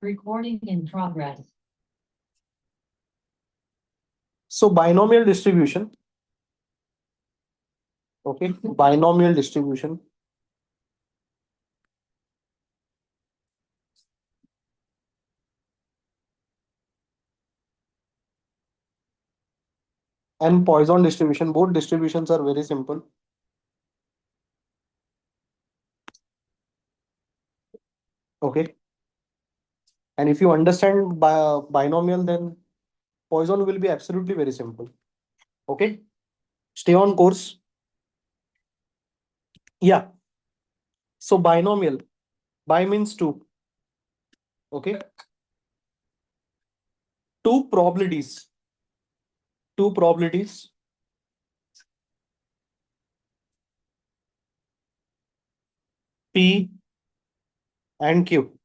Recording in progress. So binomial distribution, okay, binomial distribution. And Poisson distribution, both distributions are very simple. Okay. And if you understand binomial, then Poisson will be absolutely very simple. Okay. Stay on course. Yeah. So binomial, bi means two. Okay. Two probabilities. Two probabilities. P and Q.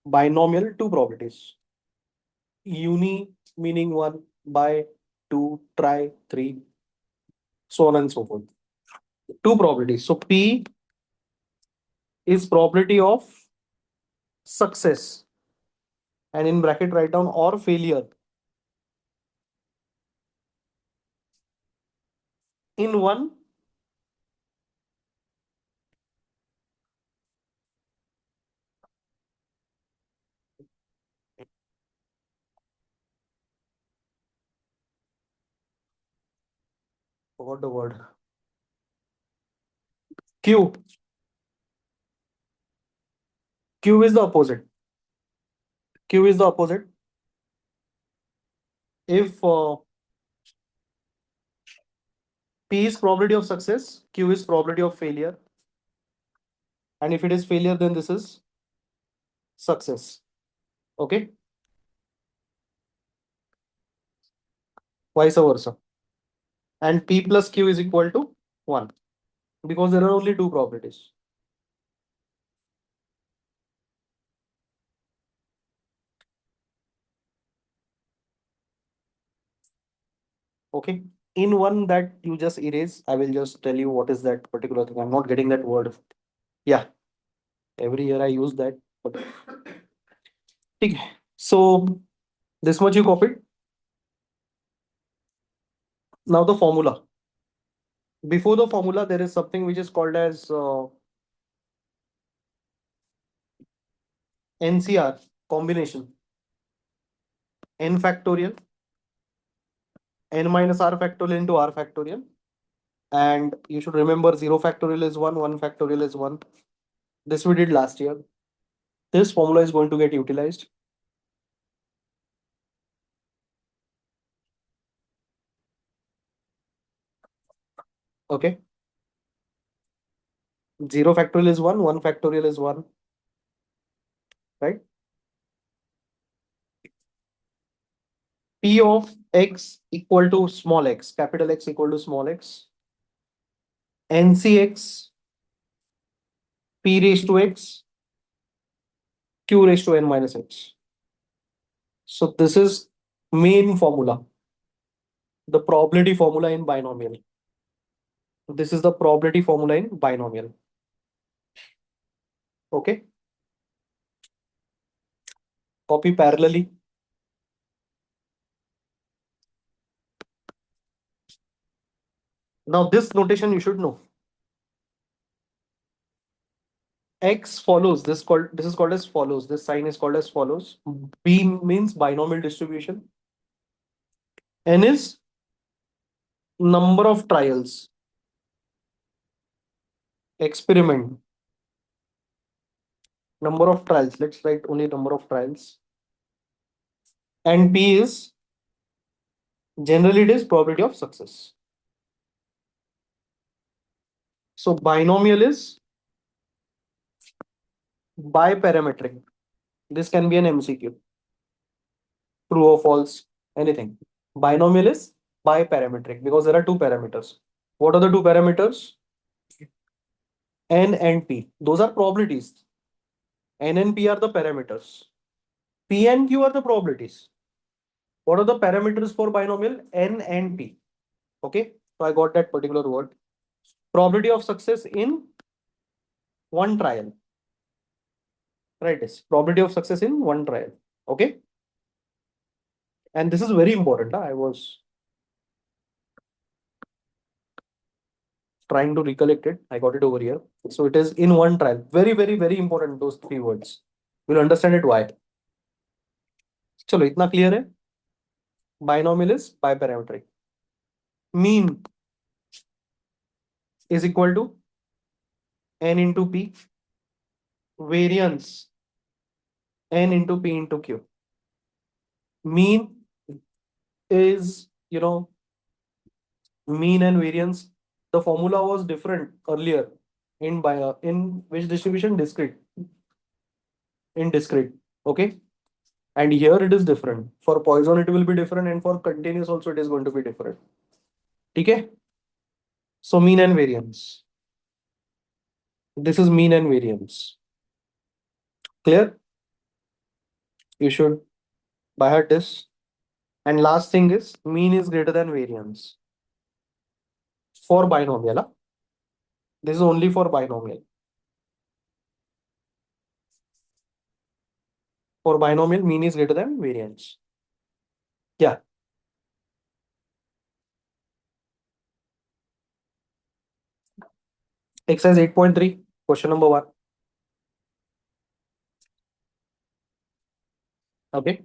Binomial, two probabilities. Uni meaning one, by two, try, three, so on and so forth. Two probabilities. So P is probability of success, and in bracket write down or failure in one forgot the word Q. Q is the opposite. Q is the opposite. If P is probability of success, Q is probability of failure, and if it is failure, then this is success. Okay. Vice versa. And P plus Q is equal to 1 because there are only two probabilities. Okay. In one that you just erase, I will just tell you what is that particular thing. I'm not getting that word. Yeah. Every year I use that. But okay. So this much you copied. Now the formula. Before the formula, there is something which is called as NCR combination. N factorial, n minus r factorial into r factorial. And you should remember 0 factorial is 1 factorial is 1. This we did last year. This formula is going to get utilized. Okay. 0 factorial is 1 factorial is 1. Right? P of x equal to small x, capital X equal to small x. NCX, P raised to x, Q raised to n minus x. So this is main formula, the probability formula in binomial. This is the probability formula in binomial. Okay. Copy parallelly. Now this notation you should know. X follows this is called as follows. This sign is called as follows. B means binomial distribution. N is number of trials. Experiment. Number of trials. Let's write only number of trials. And P is generally it is probability of success. So binomial is biparametric. This can be an MCQ. True or false, anything. Binomial is biparametric because there are two parameters. What are the two parameters? N and P. Those are probabilities. N and P are the parameters. P and Q are the probabilities. What are the parameters for binomial? N and P. Okay, so I got that particular word. Probability of success in one trial. Write this. Probability of success in one trial. Okay. And this is very important. I was trying to recollect it. I got it over here. So it is in one trial. Very, very, very important. Those three words. We'll understand it why. चलो इतना clear है. Binomial is biparametric. Mean is equal to n into p. Variance n into p into q. Mean is, mean and variance. The formula was different earlier in which distribution? Discrete. In discrete. Okay. And here it is different. For Poisson it will be different, and for continuous also it is going to be different. Okay. So mean and variance. This is mean and variance. Clear? You should by heart this. And last thing is mean is greater than variance. For binomial. Huh? This is only for binomial. For binomial, mean is greater than variance. Yeah. Exercise 8.3, question number 1. Okay.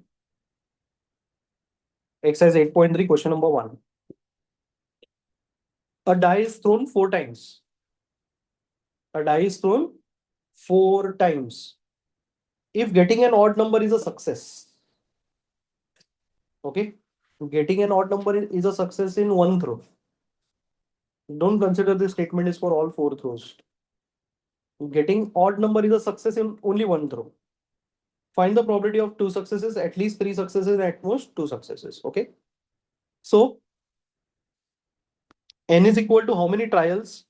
Exercise 8.3, question number 1. A die is thrown 4 times. A die is thrown 4 times. If getting an odd number is a success. Okay. Getting an odd number is a success in one throw. Don't consider this statement is for all 4 throws. Getting odd number is a success in only one throw. Find the probability of 2 successes, at least 3 successes, at most 2 successes. Okay. So n is equal to how many trials?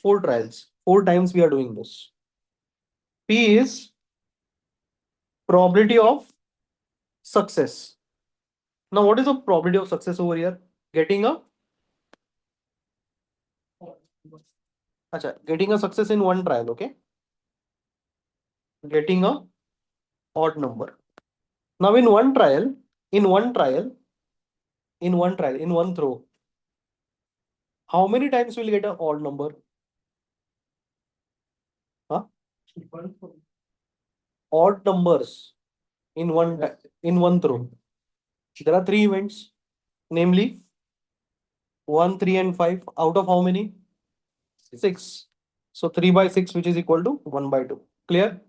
4 trials. 4 times we are doing this. P is probability of success. Now, what is the probability of success over here? Getting a success in one trial. Okay. Getting a odd number. Now, in one throw, how many times will get an odd number? Huh? Odd numbers in one throw. There are 3 events, namely 1, 3, and 5. Out of how many? 6. So 3 by 6, which is equal to 1 by 2. Clear?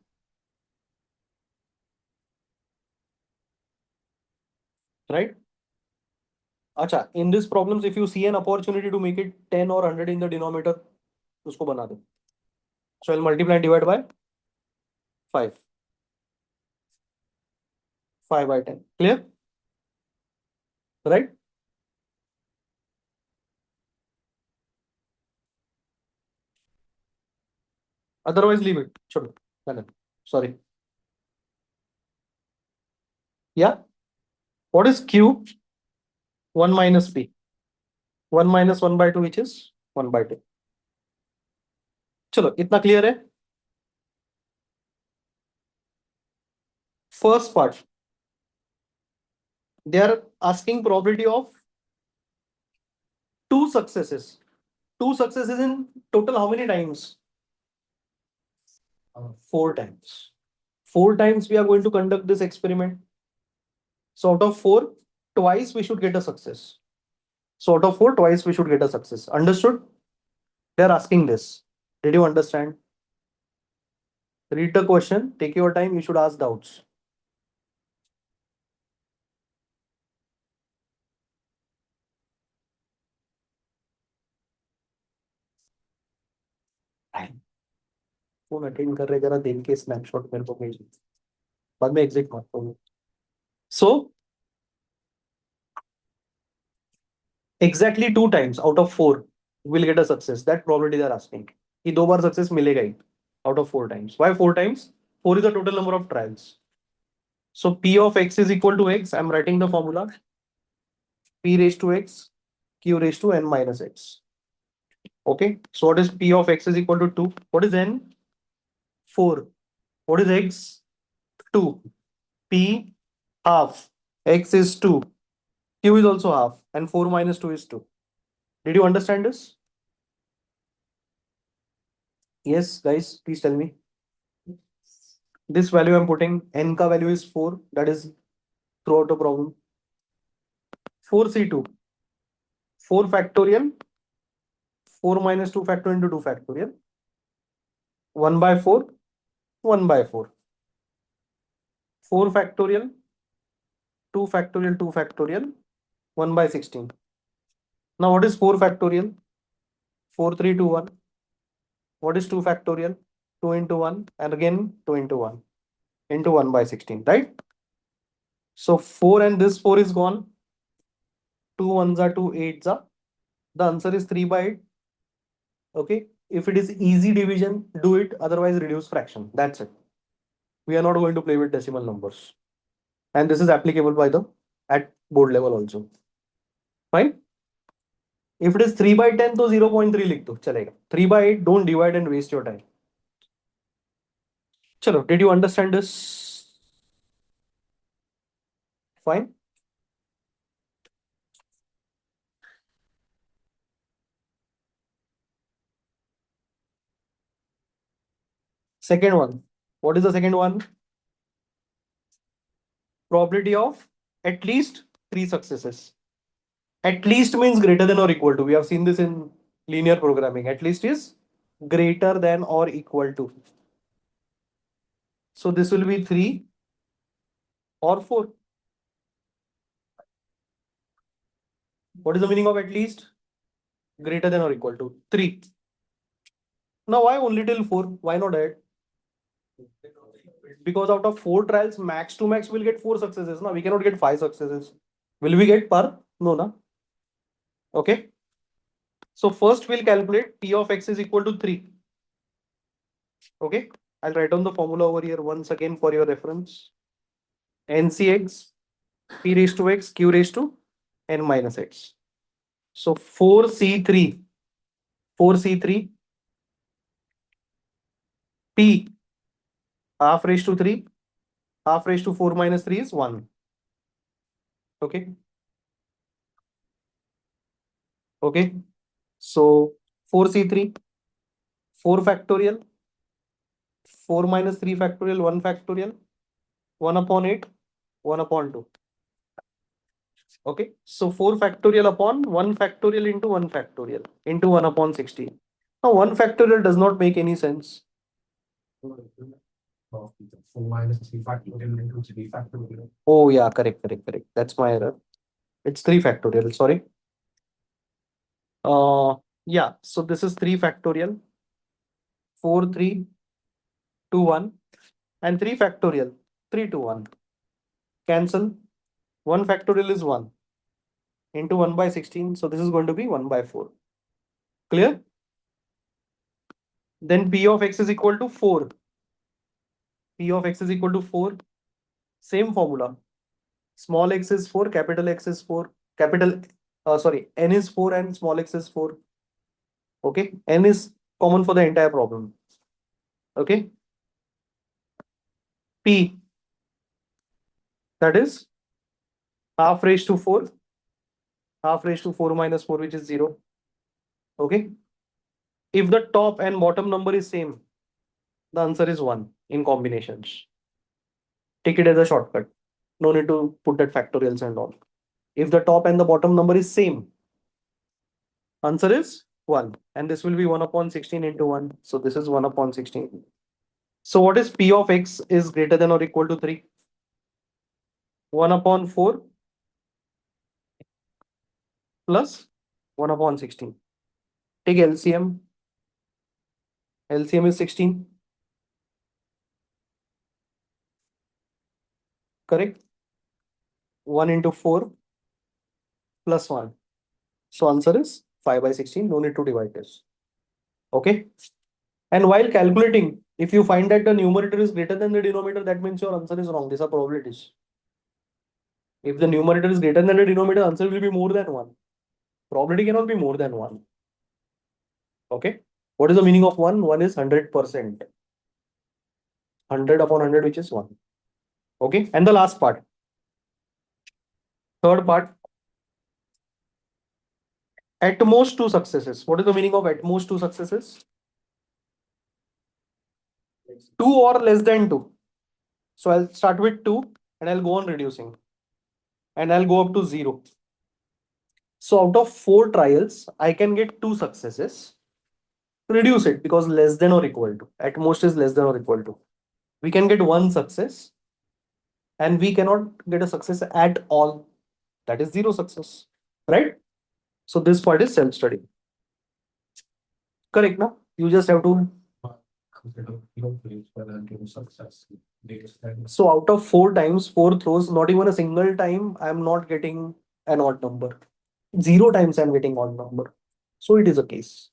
Right? Acha, in this problems, if you see an opportunity to make it 10 or 100 in the denominator, usko bana do. So I'll multiply and divide by 5. 5 by 10. Clear? Right? Otherwise, leave it. Chodo. Sorry. Yeah. What is Q? 1 minus P. 1 minus 1 by 2, which is 1 by 2. Chalo, itna clear hai? First part. They are asking probability of 2 successes. 2 successes in total how many times? 4 times. 4 times we are going to conduct this experiment. So out of 4, twice we should get a success. So out of 4, twice we should get a success. Understood? They are asking this. Did you understand? Read the question. Take your time. You should ask doubts. Phone attend कर रहे, जरा देख के snapshot मेरे को भेज, बाद में एग्जिट मत करो. So exactly 2 times out of 4 will get a success. That probability they are asking. कि 2 बार success मिलेगा ही out of 4 times. Why 4 times? 4 is the total number of trials. So P of x is equal to x. I'm writing the formula. P raised to x, Q raised to n minus x. Okay. So what is P of x is equal to 2? What is n? 4. What is x? 2. P half. X is 2. Q is also half. And 4 minus 2 is 2. Did you understand this? Yes, guys, please tell me. This value I'm putting, n ka value is 4. That is throughout the problem. 4C2. 4 factorial. 4 minus 2 factorial into 2 factorial. 1 by 4. 1 by 4. 4 factorial. 2 factorial. 2 factorial. 1 by 16. Now what is 4 factorial? 4, 3, 2, 1. What is 2 factorial? 2 into 1 and again 2 into 1 into 1 by 16, right? So 4 and this 4 is gone. 2 ones are 2 eights are. The answer is 3 by 8. Okay. If it is easy division, do it. Otherwise, reduce fraction. That's it. We are not going to play with decimal numbers. And this is applicable by the at board level also. Fine. If it is 3 by 10, तो 0.3 लिख दो चलेगा. 3 by 8, don't divide and waste your time. Chalo, did you understand this? Fine. Second one. What is the second one? Probability of at least 3 successes. At least means greater than or equal to. We have seen this in linear programming. At least is greater than or equal to. So this will be 3 or 4. What is the meaning of at least? Greater than or equal to 3. Now why only till 4? Why not add? Because out of 4 trials, max to max will get 4 successes. Now we cannot get 5 successes. Will we get per? No, na. Okay. So first we'll calculate P of x is equal to 3. Okay. I'll write down the formula over here once again for your reference. NCx P raised to x Q raised to n minus x. So 4C3 P half raised to 3 half raised to 4 minus 3 is 1. Okay. Okay. So 4C3 4 factorial 4 minus 3 factorial 1 factorial 1 upon 8 1 upon 2. Okay. So 4 factorial upon 1 factorial into 1 factorial into 1 upon 16. Now 1 factorial does not make any sense. 4 minus 3 factorial into 3 factorial. Oh yeah, correct. That's my error. It's 3 factorial, sorry. Yeah, so this is 3 factorial, 4, 3, 2, 1, and 3 factorial, 3 to 1. Cancel. 1 factorial is 1 into 1 by 16. So this is going to be 1 by 4. Clear? Then P of x is equal to 4. P of x is equal to 4. Same formula. Small x is 4, capital X is 4. N is 4 and small x is 4. Okay, n is common for the entire problem. Okay, P, that is half raised to 4, half raised to 4 minus 4, which is 0. Okay, if the top and bottom number is same, the answer is 1 in combinations. Take it as a shortcut. No need to put that factorials and all. If the top and the bottom number is same, answer is 1. And this will be 1 upon 16 into 1. So this is 1 upon 16. So what is P of x is greater than or equal to 3? 1 upon 4 plus 1 upon 16. Take LCM. LCM is 16. Correct? 1 into 4 plus 1. So answer is 5 by 16. No need to divide this. Okay. And while calculating, if you find that the numerator is greater than the denominator, that means your answer is wrong. These are probabilities. If the numerator is greater than the denominator, answer will be more than 1. Probability cannot be more than 1. Okay. What is the meaning of 1? 1 is 100%. 100 upon 100, which is 1. Okay, and the last part, third part, at most two successes. What is the meaning of at most two successes? 2 or less than 2. So I'll start with 2 and I'll go on reducing and I'll go up to 0. So out of 4 trials, I can get 2 successes. Reduce it because less than or equal to. At most is less than or equal to. We can get 1 success and we cannot get a success at all. That is 0 success. Right? So this part is self-study. Correct, no? You just have to. So out of 4 times, 4 throws, not even a single time, I'm not getting an odd number. 0 times I'm getting odd number. So it is a case.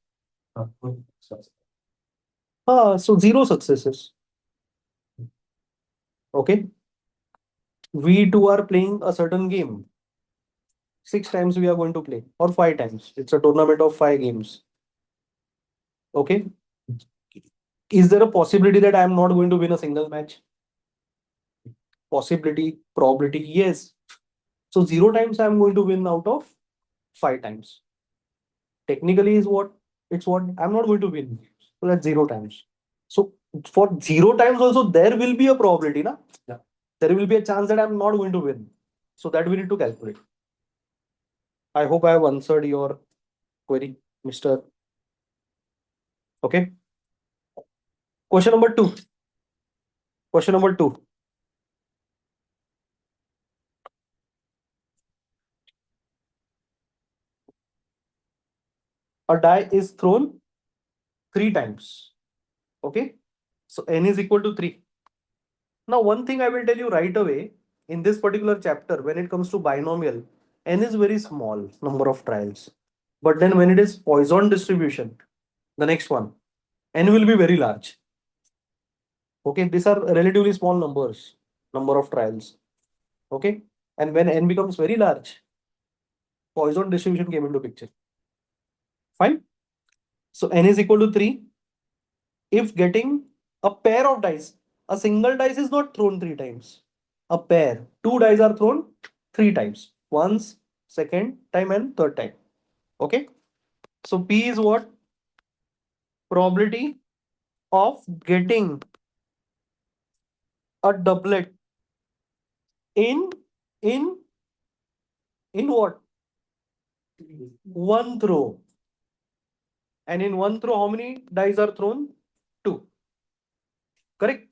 So 0 successes. Okay. We two are playing a certain game. 6 times we are going to play, or 5 times. It's a tournament of 5 games. Okay. Is there a possibility that I'm not going to win a single match? Possibility, probability, yes. So 0 times I'm going to win out of 5 times. Technically is what? It's what I'm not going to win. So that's 0 times. So for 0 times also there will be a probability, na? Yeah. There will be a chance that I'm not going to win. So that we need to calculate. I hope I have answered your query, Mr. Okay. Question number 2. Question number 2. A die is thrown 3 times. Okay. So n is equal to 3. Now, one thing I will tell you right away in this particular chapter, when it comes to binomial, n is very small number of trials. But then when it is Poisson distribution, the next one, n will be very large. Okay, these are relatively small numbers, number of trials. Okay, and when n becomes very large, Poisson distribution came into picture. Fine. So n is equal to 3. If getting a pair of dice, a single dice is not thrown 3 times. A pair, 2 dice are thrown 3 times. Once, second time, and third time. Okay. So P is what? Probability of getting a doublet in in in what? One throw. And in one throw, how many dice are thrown? 2. Correct?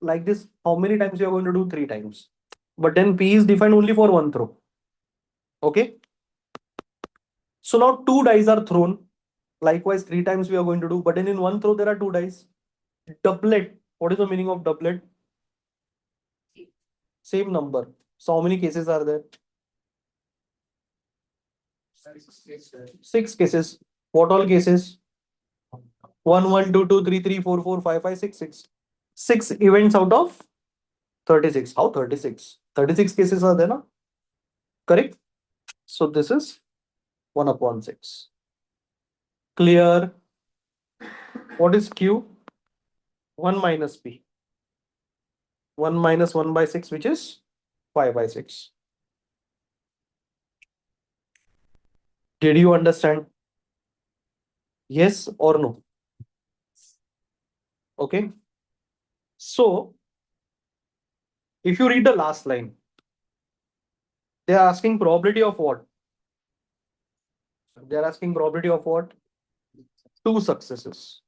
Like this, how many times you are going to do? 3 times. But then P is defined only for one throw. Okay. So now 2 dice are thrown. Likewise, 3 times we are going to do. But then in one throw, there are 2 dice. Doublet. What is the meaning of doublet? Same number. So how many cases are there? 6 cases. What all cases? 1, 1, 2, 2, 3, 3, 4, 4, 5, 5, 6, 6. 6 events out of 36. How 36? 36 cases are there, no? Correct? So this is 1 upon 6. Clear? What is Q? 1 minus P. 1 minus 1 by 6, which is 5 by 6. Did you understand? Yes or no? Okay. So, if you read the last line, they are asking probability of what? They are asking probability of what? 2 successes.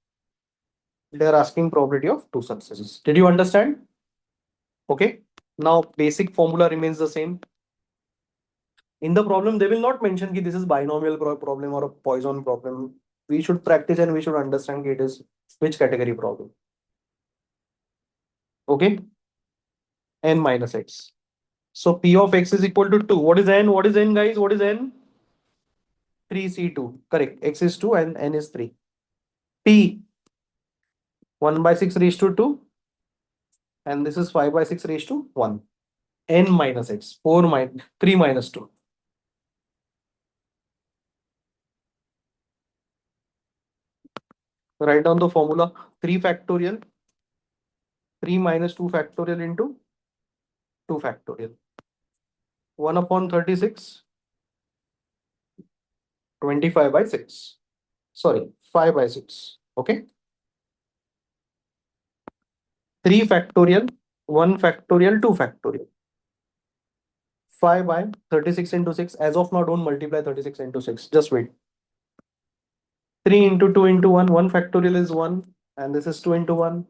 They are asking probability of 2 successes. Did you understand? Okay. Now, basic formula remains the same. In the problem, they will not mention that this is binomial problem or a Poisson problem. We should practice and we should understand it is which category problem. Okay. N minus x. So P of x is equal to 2. What is n? What is n, guys? What is n? 3C2. Correct. X is 2 and n is 3. P 1 by 6 raised to 2. And this is 5 by 6 raised to 1. N minus x. 3 minus 2. Write down the formula. 3 factorial. 3 minus 2 factorial into 2 factorial. 1 upon 36, 25 by 6. Sorry, 5 by 6. Okay. 3 factorial, 1 factorial, 2 factorial. 5 by 36 into 6. As of now, don't multiply 36 into 6. Just wait. 3 into 2 into 1. 1 factorial is 1. And this is 2 into 1.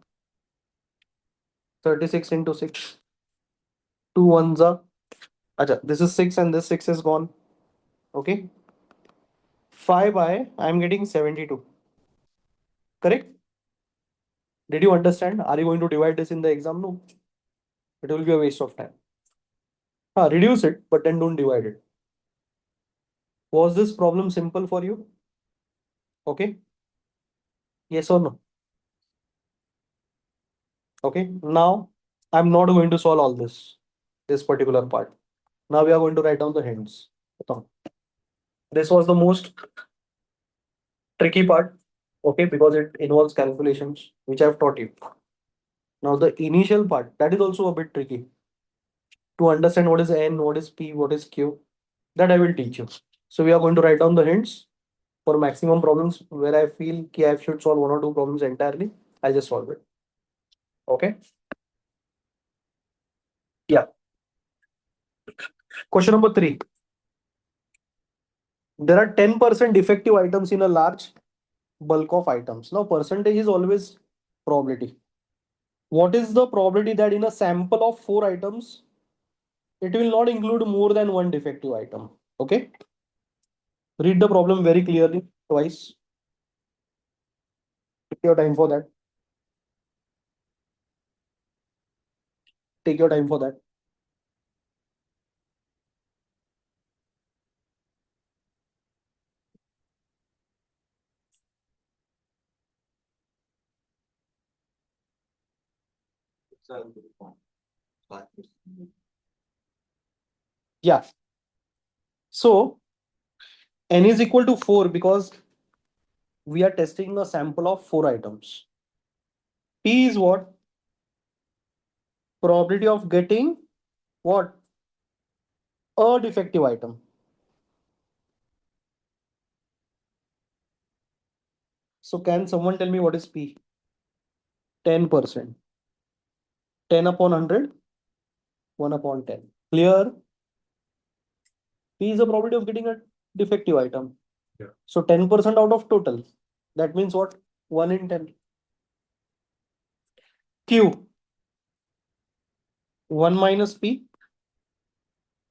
36 into 6. 2 ones are. Acha, this is 6 and this 6 is gone. Okay. 5 by, I'm getting 72. Correct? Did you understand? Are you going to divide this in the exam? No. It will be a waste of time. Reduce it, but then don't divide it. Was this problem simple for you? Okay. Yes or no? Okay. Now, I'm not going to solve all this particular part. Now we are going to write down the hints. This was the most tricky part, okay, because it involves calculations, which I've taught you. Now the initial part, that is also a bit tricky. To understand what is N, what is P, what is Q, that I will teach you. So we are going to write down the hints for maximum problems where I feel I should solve 1 or 2 problems entirely. I'll just solve it. Okay. Yeah. Question number 3. There are 10% defective items in a large bulk of items. Now percentage is always probability. What is the probability that in a sample of 4 items, it will not include more than 1 defective item? Okay. Read the problem very clearly twice. Take your time for that. Take your time for that. Yeah. So N is equal to 4 because we are testing a sample of 4 items. P is what? Probability of getting what? A defective item. So can someone tell me what is P? 10%. 10 upon 100, 1 upon 10. Clear? P is the probability of getting a defective item. Yeah. So 10% out of total. That means what? 1 in 10. Q. 1 minus P.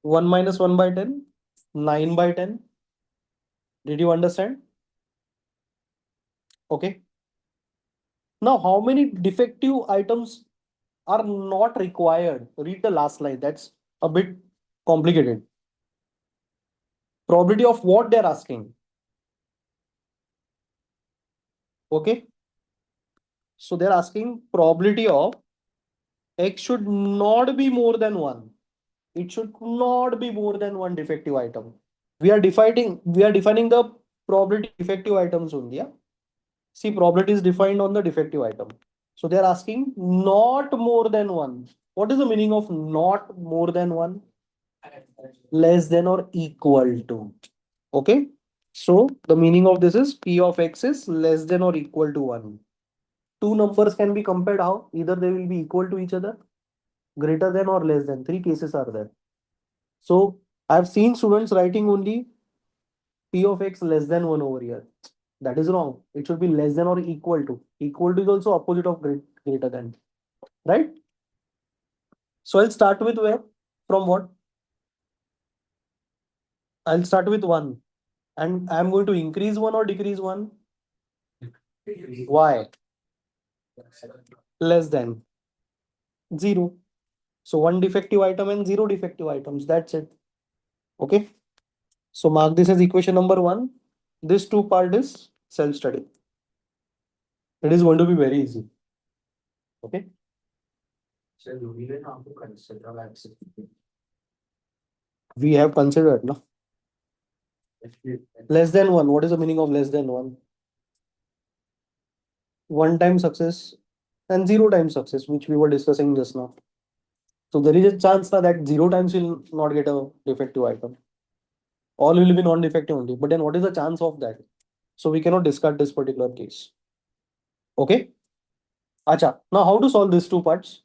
1 minus 1 by 10. 9 by 10. Did you understand? Okay. Now, how many defective items are not required? Read the last line. That's a bit complicated. Probability of what they're asking. Okay. So they're asking probability of X should not be more than 1. It should not be more than 1 defective item. We are defining the probability defective items only. Yeah? See, probability is defined on the defective item. So they are asking not more than 1. What is the meaning of not more than 1? Less than or equal to. Okay. So the meaning of this is P of X is less than or equal to 1. Two numbers can be compared how? Either they will be equal to each other, greater than or less than. 3 cases are there. So I've seen students writing only P of X less than 1 over here. That is wrong. It should be less than or equal to. Equal to is also opposite of greater than. Right? So I'll start with where? From what? I'll start with 1. And I'm going to increase 1 or decrease 1? Why? Less than 0. So 1 defective item and 0 defective items. That's it. Okay. So mark this as equation number 1. This 2 part is self-study. It is going to be very easy. Okay. So we will have to consider access. We have considered, no? Less than 1. What is the meaning of less than 1? 1 time success and 0 times success, which we were discussing just now. So there is a chance that 0 times will not get a defective item. All will be non-defective only. But then what is the chance of that? So we cannot discard this particular case. Okay. Acha. Now how to solve these two parts?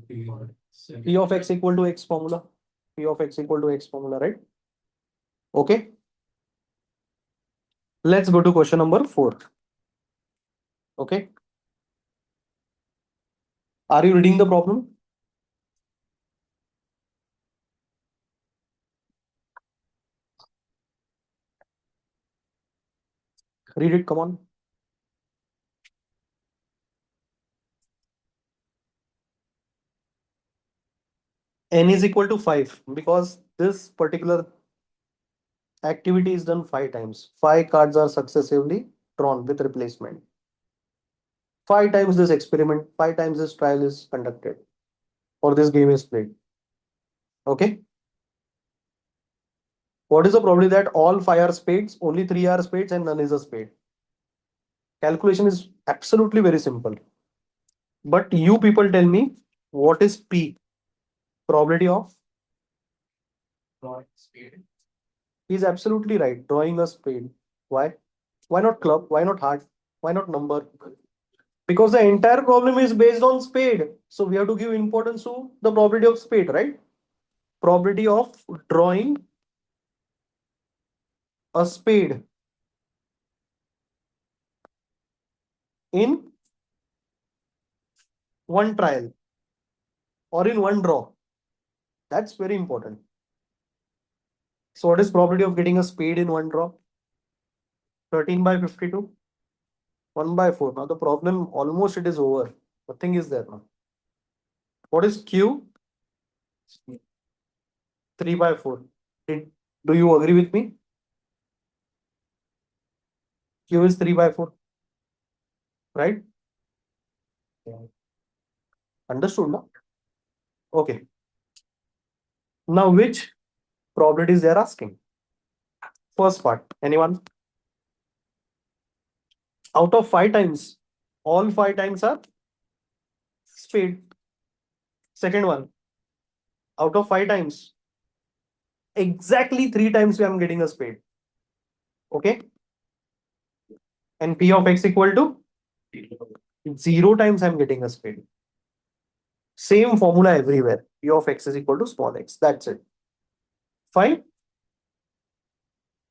P of x equal to x formula. P of x equal to x formula, right? Okay. Let's go to question number 4. Okay. Are you reading the problem? Read it, come on. N is equal to 5 because this particular activity is done 5 times. 5 cards are successively drawn with replacement. 5 times this experiment, 5 times this trial is conducted or this game is played. Okay. What is the probability that all 5 are spades, only 3 are spades, and none is a spade? Calculation is absolutely very simple. But you people tell me, what is P? Probability of? Spade. He's absolutely right. Drawing a spade. Why? Why not club? Why not heart? Why not number? Because the entire problem is based on spade. So we have to give importance to the probability of spade, right? Probability of drawing a spade in one trial or in one draw. That's very important. So what is probability of getting a spade in one draw? 13 by 52. 1 by 4. Now the problem almost it is over. Nothing is there now. What is Q? 3 by 4. Do you agree with me? Q is 3 by 4. Right? Understood now? Okay. Now which probabilities they are asking? First part. Anyone? Out of 5 times, all 5 times are spade. Second one. Out of 5 times, exactly 3 times I am getting a spade. Okay. And P of x equal to 0 times I am getting a spade. Same formula everywhere. P of x is equal to small x. That's it. Fine.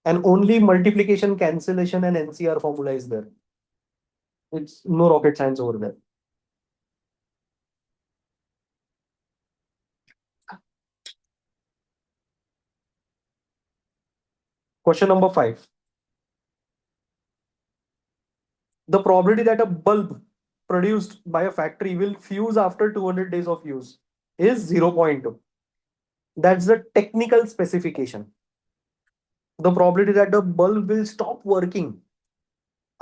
And only multiplication, cancellation, and NCR formula is there. It's no rocket science over there. Question number 5. The probability that a bulb produced by a factory will fuse after 200 days of use is 0.2. That's the technical specification. The probability that the bulb will stop working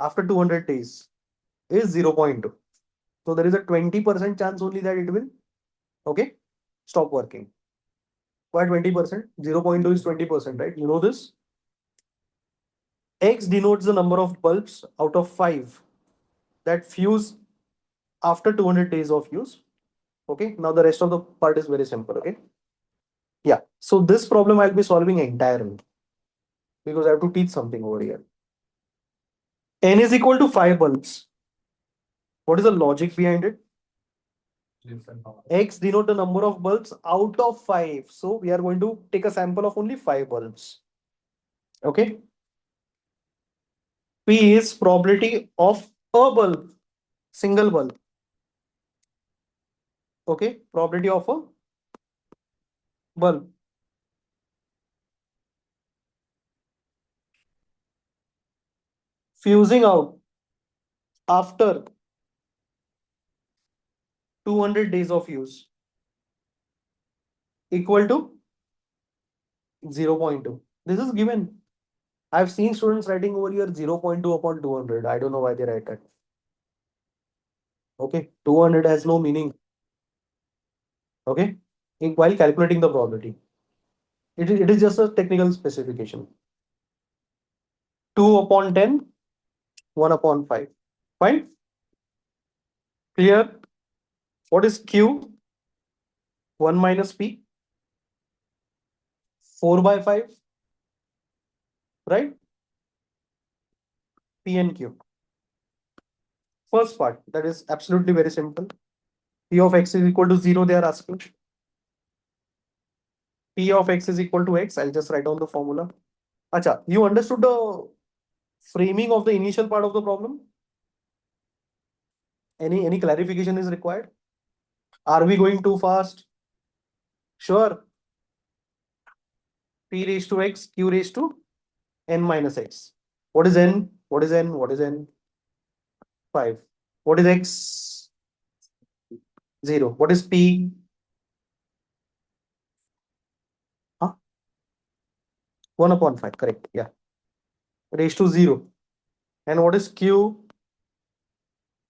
after 200 days is 0.2. So there is a 20% chance only that it will, okay, stop working. Why 20%? 0.2 is 20%, right? You know this? X denotes the number of bulbs out of 5 that fuse after 200 days of use. Okay, now the rest of the part is very simple. Okay, yeah. So this problem I'll be solving entirely because I have to teach something over here. N is equal to 5 bulbs. What is the logic behind it? X denote the number of bulbs out of 5. So we are going to take a sample of only 5 bulbs. Okay. P is probability of a bulb, single bulb. Okay, probability of a bulb. Fusing out after 200 days of use equal to 0.2. This is given. I've seen students writing over here 0.2 upon 200. I don't know why they write that. Okay, 200 has no meaning. Okay, while calculating the probability, it is just a technical specification. 2 upon 10, 1 upon 5. Fine. Clear? What is Q? 1 minus P. 4 by 5. Right? P and Q. First part, that is absolutely very simple. P of x is equal to 0, they are asking. P of x is equal to x. I'll just write down the formula. Acha, you understood the framing of the initial part of the problem? Any clarification is required? Are we going too fast? Sure. P raised to x, q raised to n minus x. What is n? What is n? What is n? 5. What is x? 0. What is p? Huh? 1 upon 5. Correct. Yeah. Raised to 0. And what is q?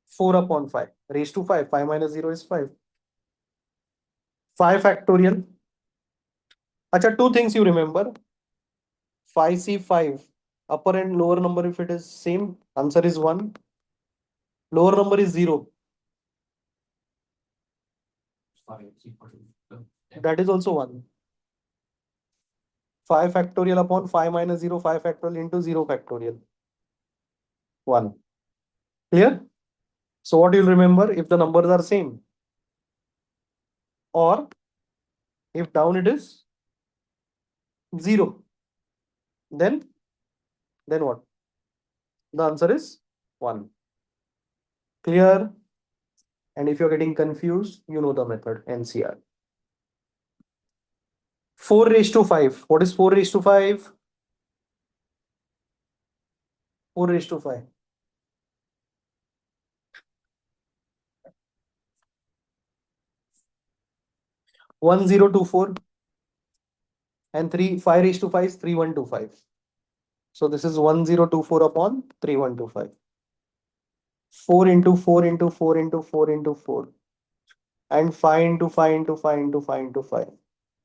4 upon 5. Raised to 5. 5 minus 0 is 5. 5 factorial. Acha, two things you remember. 5c5. Upper and lower number, if it is same, answer is 1. Lower number is 0. That is also 1. 5 factorial upon 5 minus 0, 5 factorial into 0 factorial. 1. Clear? So what you'll remember if the numbers are same, or if down it is 0, then what? The answer is 1. Clear? And if you're getting confused, you know the method, NCR. 4 raised to 5. What is 4 raised to 5? 4 raised to 5. 1024. And 5 raised to 5 is 3125. So this is 1024 upon 3125. 4 into 4 into 4 into 4 into 4. And 5 into 5 into 5 into 5 into 5.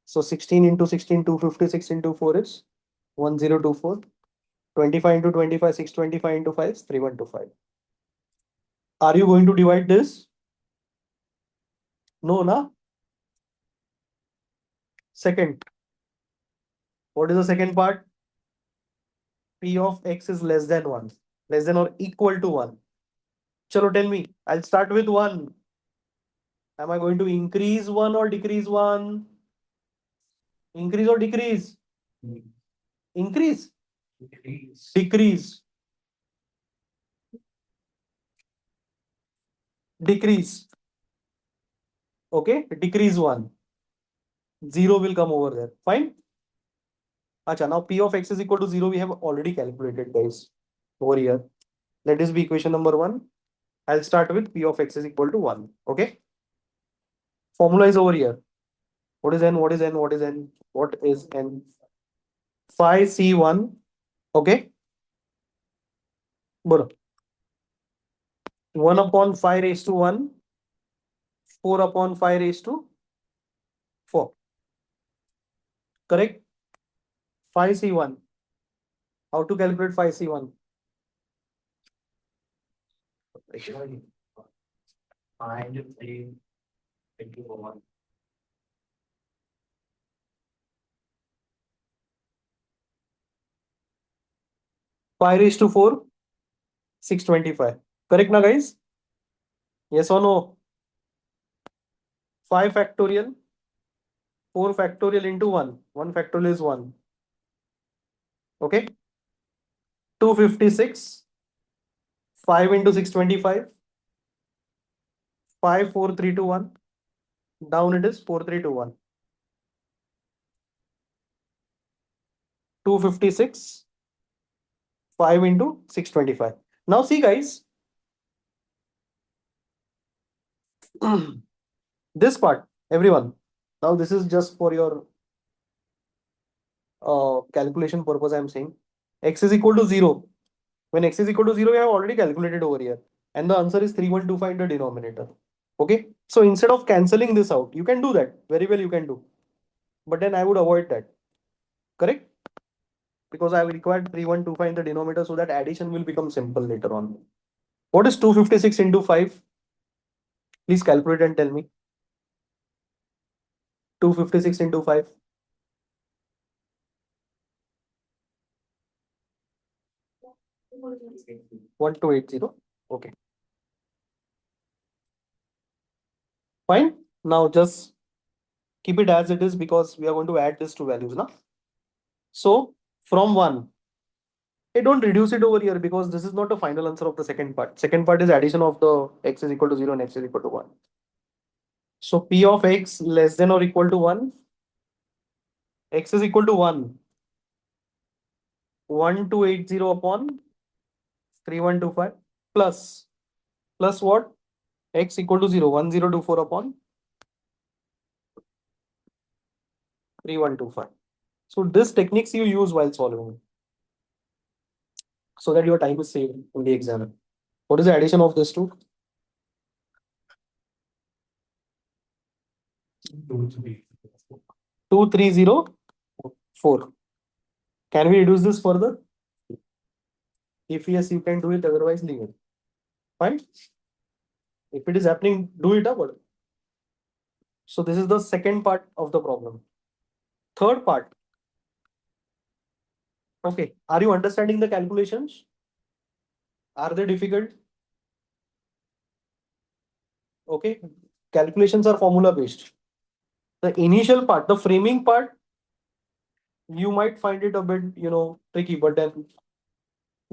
So 16 into 16, 256 into 4 is 1024. 25 into 25, 625 into 5 is 3125. Are you going to divide this? No, na? Second. What is the second part? P of x is less than 1. Less than or equal to 1. Chalo, tell me. I'll start with 1. Am I going to increase 1 or decrease 1? Increase or decrease? Increase? Decrease. Decrease. Okay, decrease 1. 0 will come over there. Fine. Acha, now P of x is equal to 0. We have already calculated, guys. Over here. Let this be equation number 1. I'll start with P of x is equal to 1. Okay. Formula is over here. What is n? What is n? What is n? What is n? Phi C1. Okay. Bro. 1 upon 5 raised to 1. 4 upon 5 raised to 4. Correct? Phi C1. How to calculate phi C1? Find the into 1. Phi raised to 4. 625. Correct na, guys? Yes or no? 5 factorial. 4 factorial into 1. 1 factorial is 1. Okay. 256. 5 into 625. 5, 4, 3, 2, 1. Down it is 4, 3, 2, 1. 256. 5 into 625. Now see, guys. This part, everyone. Now this is just for your calculation purpose, I'm saying. X is equal to 0. When x is equal to 0, we have already calculated over here. And the answer is 3125 in the denominator. Okay. So instead of cancelling this out, you can do that. Very well, you can do. But then I would avoid that. Correct? Because I will require 3125 in the denominator so that addition will become simple later on. What is 256 into 5? Please calculate and tell me. 256 into 5. 1280. Okay. Fine. Now just keep it as it is because we are going to add these two values now. So from 1, I don't reduce it over here because this is not the final answer of the second part. Second part is addition of the x is equal to 0 and x is equal to 1. So p of x less than or equal to 1, x is equal to 1. 1280 upon 3125 plus what? X equal to 0, 1024 upon 3125. So this techniques you use while solving so that your time is saved in the exam. What is the addition of this two? 2304. Can we reduce this further? If yes, you can do it, otherwise leave it. Fine. If it is happening, do it up. So this is the second part of the problem. Third part. Okay. Are you understanding the calculations? Are they difficult? Okay. Calculations are formula based. The initial part, the framing part, you might find it a bit, tricky, but then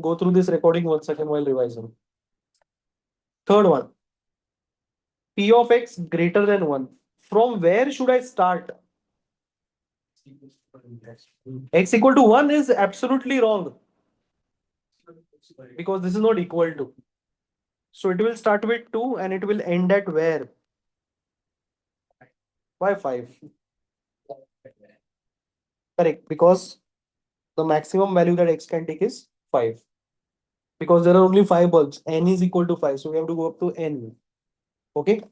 go through this recording once again while revising. Third one, p of x greater than 1. From where should I start? X equal to 1 is absolutely wrong because this is not equal to. So it will start with 2 and it will end at where? Why 5? Correct, because the maximum value that x can take is 5. Because there are only 5 bulbs, n is equal to 5. So we have to go up to n. Okay.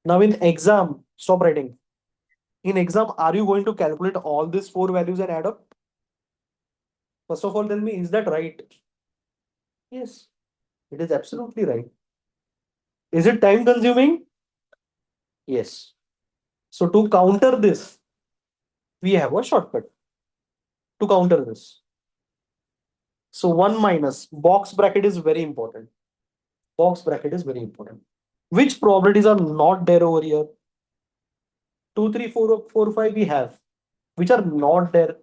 Now in exam, stop writing. In exam, are you going to calculate all these 4 values and add up? First of all, tell me, is that right? Yes, it is absolutely right. Is it time consuming? Yes. So to counter this, we have a shortcut to counter this. So 1 minus box bracket is very important. Box bracket is very important. Which probabilities are not there over here? 2, 3, 4, 4, 5 we have. Which are not there?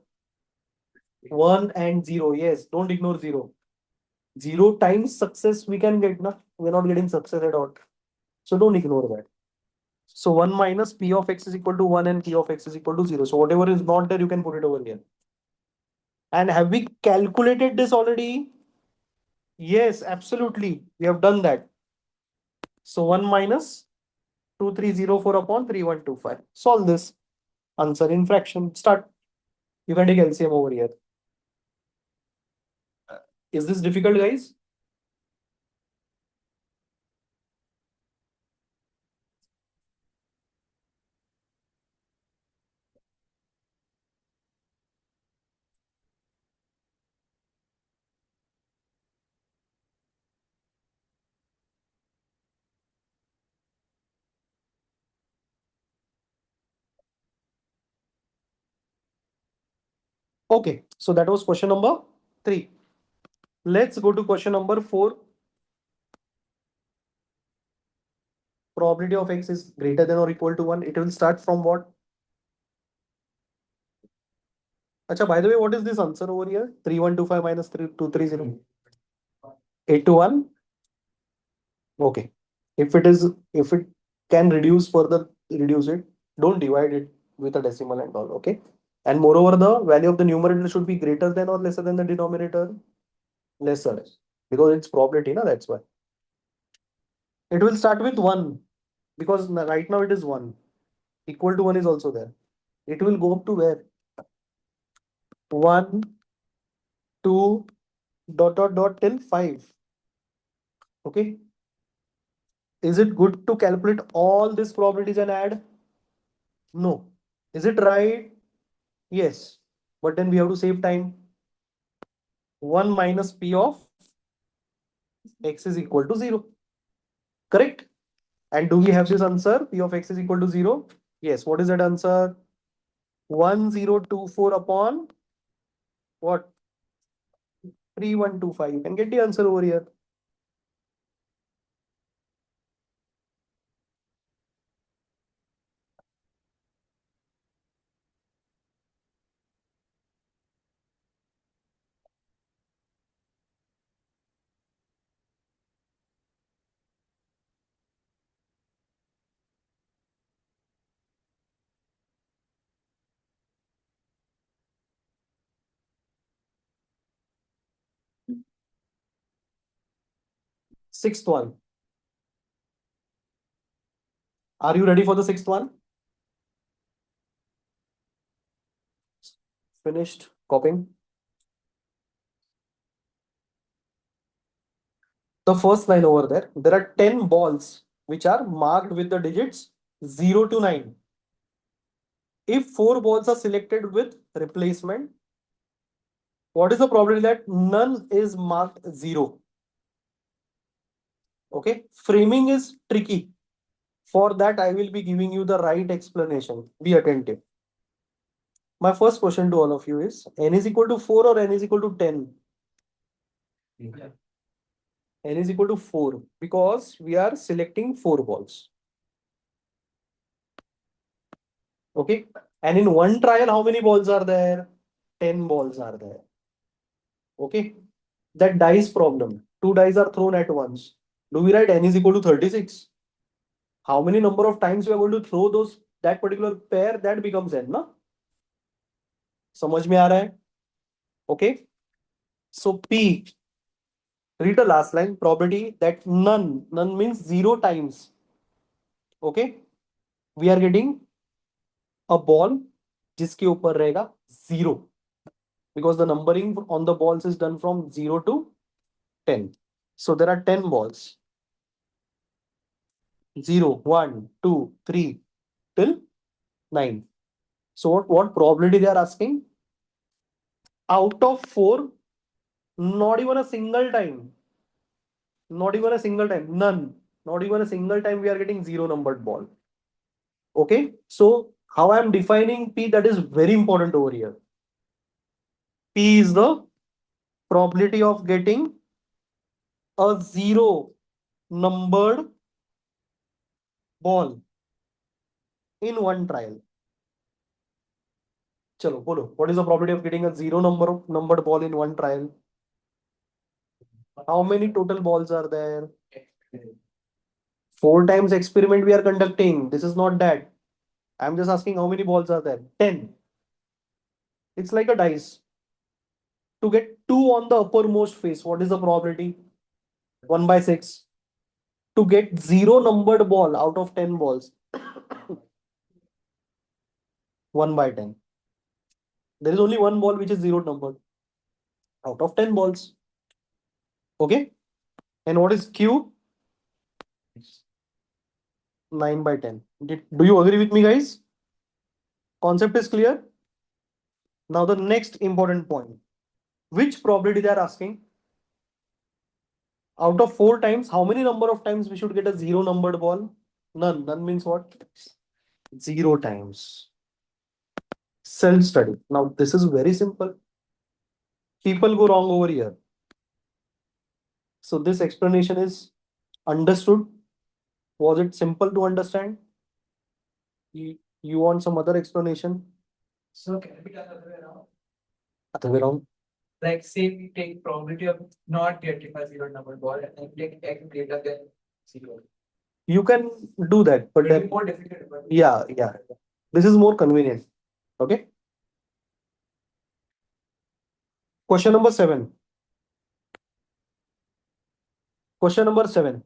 1 and 0. Yes, don't ignore 0. 0 times success we can get. No? We're not getting success at all. So don't ignore that. So 1 minus p of x is equal to 1 and p of x is equal to 0. So whatever is not there, you can put it over here. And have we calculated this already? Yes, absolutely. We have done that. So 1 minus 2304 upon 3125. Solve this. Answer in fraction. Start. You can take LCM over here. Is this difficult, guys? Okay, so that was question number 3. Let's go to question number 4. Probability of x is greater than or equal to 1. It will start from what? Acha, by the way, what is this answer over here? 3125 minus 3230. 8 to 1. Okay. If it can reduce further, reduce it. Don't divide it with a decimal and all. Okay. And moreover, the value of the numerator should be greater than or lesser than the denominator. Lesser. Because it's probability, na, that's why. It will start with 1. Because right now it is 1. Equal to 1 is also there. It will go up to where? 1, 2, dot, dot, dot till 5. Okay. Is it good to calculate all these probabilities and add? No. Is it right? Yes. But then we have to save time. 1 minus p of x is equal to 0. Correct? And do we have this answer? P of x is equal to 0? Yes. What is that answer? 1024 upon what? 3125. You can get the answer over here. Sixth one. Are you ready for the sixth one? Finished copying. The first line over there are 10 balls which are marked with the digits 0 to 9. If 4 balls are selected with replacement, what is the probability that none is marked 0? Okay, framing is tricky. For that, I will be giving you the right explanation. Be attentive. My first question to all of you is n is equal to 4 or n is equal to 10? Yeah. N is equal to 4 because we are selecting 4 balls. Okay. And in one trial, how many balls are there? 10 balls are there. Okay. That dice problem. 2 dice are thrown at once. Do we write n is equal to 36? How many number of times we are going to throw that particular pair, that becomes n, na? समझ में आ रहा है? Okay. So P, read the last line, probability that none means 0 times. Okay. We are getting a ball जिसके ऊपर रहेगा 0 because the numbering on the balls is done from 0 to 10. So there are 10 balls. 0, 1, 2, 3 till 9. So what probability they are asking? Out of 4, not even a single time. Not even a single time. None. Not even a single time we are getting 0 numbered ball. Okay. So how I am defining P, that is very important over here. P is the probability of getting a 0 numbered ball in one trial. Chalo, bolo. What is the probability of getting a 0 numbered ball in one trial? How many total balls are there? 4 times experiment we are conducting. This is not that. I'm just asking how many balls are there? 10. It's like a dice. To get 2 on the uppermost face, what is the probability? 1 by 6. To get 0 numbered ball out of 10 balls, 1 by 10. There is only one ball which is 0 numbered out of 10 balls. Okay. And what is Q? 9 by 10. Do you agree with me, guys? Concept is clear. Now the next important point. Which probability they are asking? Out of 4 times, how many number of times we should get a 0 numbered ball? None. None means what? 0 times. Self-study. Now this is very simple. People go wrong over here. So this explanation is understood. Was it simple to understand? You want some other explanation? So can it be done other way around? Other way around? Like say we take probability of not getting a 0 number ball and then take x greater than 0. You can do that, but It'll be more difficult. But yeah. This is more convenient. Okay. Question number 7. Question number 7.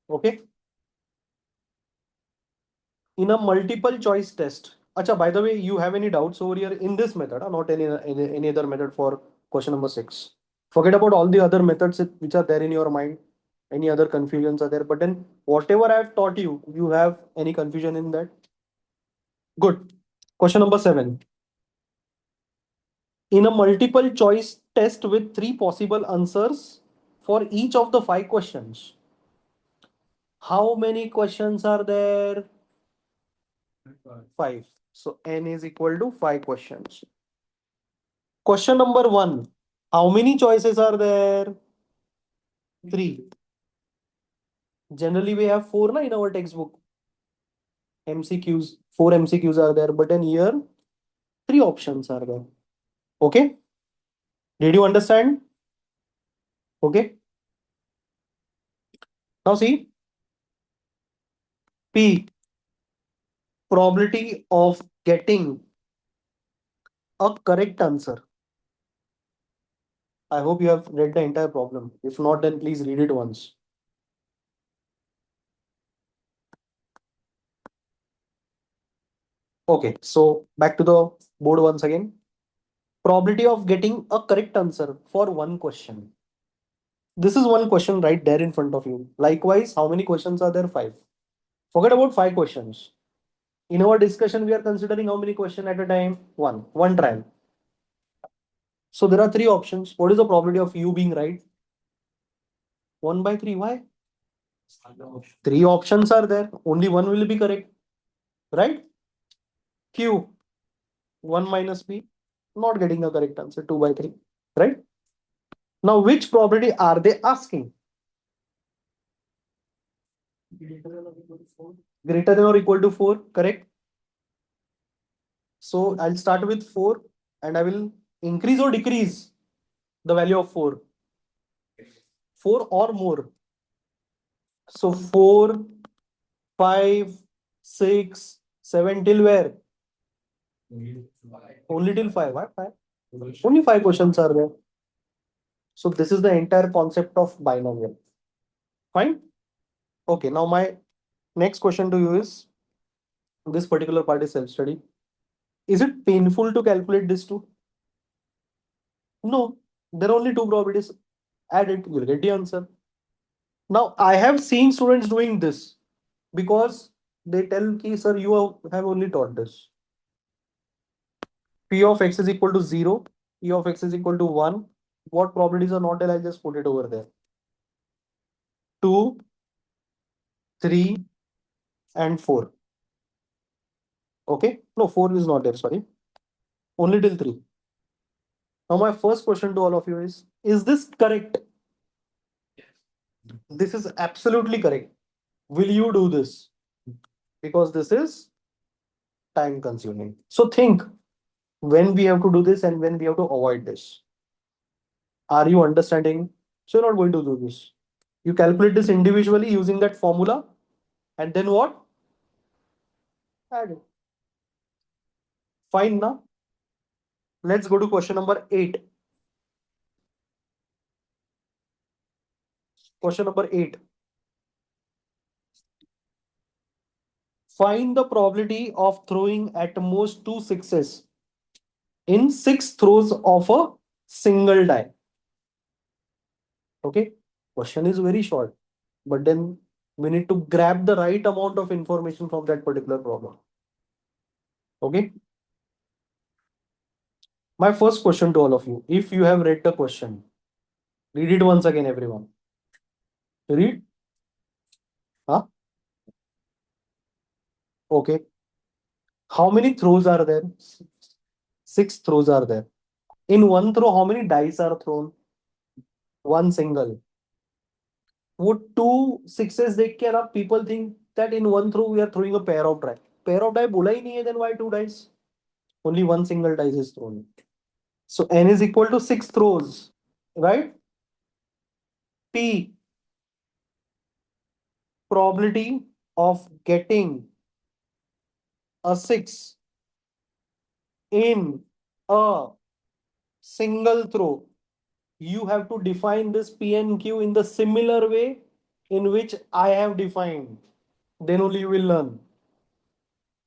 Okay. In a multiple choice test. Acha, by the way, you have any doubts over here in this method, not any other method for question number 6. Forget about all the other methods which are there in your mind. Any other confusions are there, but then whatever I have taught you, you have any confusion in that? Good. Question number 7. In a multiple choice test with 3 possible answers for each of the 5 questions, How many questions are there? 5. So n is equal to 5 questions. Question number 1. How many choices are there? 3. Generally, we have 4 na, in our textbook. MCQs, 4 MCQs are there, but in here, 3 options are there. Okay? Did you understand? Okay. Now see, P, probability of getting a correct answer. I hope you have read the entire problem. If not, then please read it once. Okay, so back to the board once again. Probability of getting a correct answer for one question. This is one question right there in front of you. Likewise, how many questions are there? 5. Forget about 5 questions. In our discussion, we are considering how many questions at a time? One trial. So there are 3 options. What is the probability of you being right? 1 by 3. Why? 3 options are there. Only one will be correct. Right? Q. 1 minus P. Not getting a correct answer. 2 by 3. Right? Now, which probability are they asking? Greater than or equal to 4. Correct? So I'll start with 4 and I will increase or decrease the value of 4. 4 or more. So 4, 5, 6, 7 till where? Only till 5. Why 5? Only 5 questions are there. So this is the entire concept of binomial. Fine? Okay, now my next question to you is, this particular part is self-study. Is it painful to calculate this too? No, there are only 2 probabilities. Add it, you'll get the answer. Now I have seen students doing this because they tell ki, sir, you have only taught this. P of x is equal to 0, E of x is equal to 1. What probabilities are not there? I'll just put it over there. 2, 3, and 4. Okay? No, 4 is not there, sorry. Only till 3. Now my first question to all of you is this correct? This is absolutely correct. Will you do this? Because this is time consuming. So think when we have to do this and when we have to avoid this. Are you understanding? So you're not going to do this. You calculate this individually using that formula and then what? Add it. Fine now. Let's go to question number 8. Question number 8. Find the probability of throwing at most 2 sixes in 6 throws of a single die. Okay, question is very short, but then we need to grab the right amount of information from that particular problem. Okay, my first question to all of you, if you have read the question, read it once again, everyone. Read. Huh? Okay, how many throws are there? 6 throws are there. In one throw, how many dice are thrown? One single. Would 2 sixes देख के ना people think that in one throw we are throwing a pair of die. Pair of die बोला ही नहीं है, then why 2 dice? Only one single dice is thrown. So n is equal to 6 throws, right? P, probability of getting a 6 in a single throw. You have to define this P and Q in the similar way in which I have defined. Then only you will learn.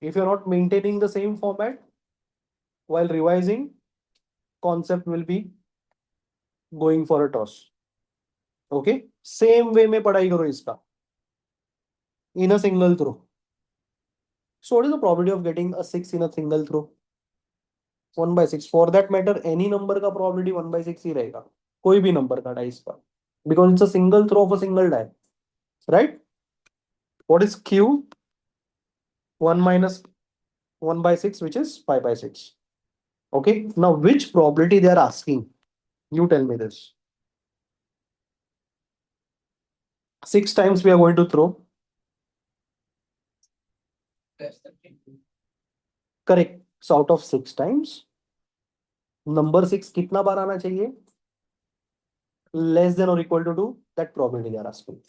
If you're not maintaining the same format while revising, concept will be going for a toss. Okay? Same way में पढ़ाई करो इसका. In a single throw. So what is the probability of getting a 6 in a single throw? 1 by 6. For that matter, any number का probability 1 by 6 ही रहेगा. कोई भी number का dice का. Because it's a single throw of a single die. Right? What is Q? 1 minus 1 by 6, which is 5 by 6. Okay. Now, which probability they are asking? You tell me this. 6 times we are going to throw. That's the thing. Correct. So out of 6 times, number 6 कितना बार आना चाहिए? Less than or equal to 2. That probability they are asking.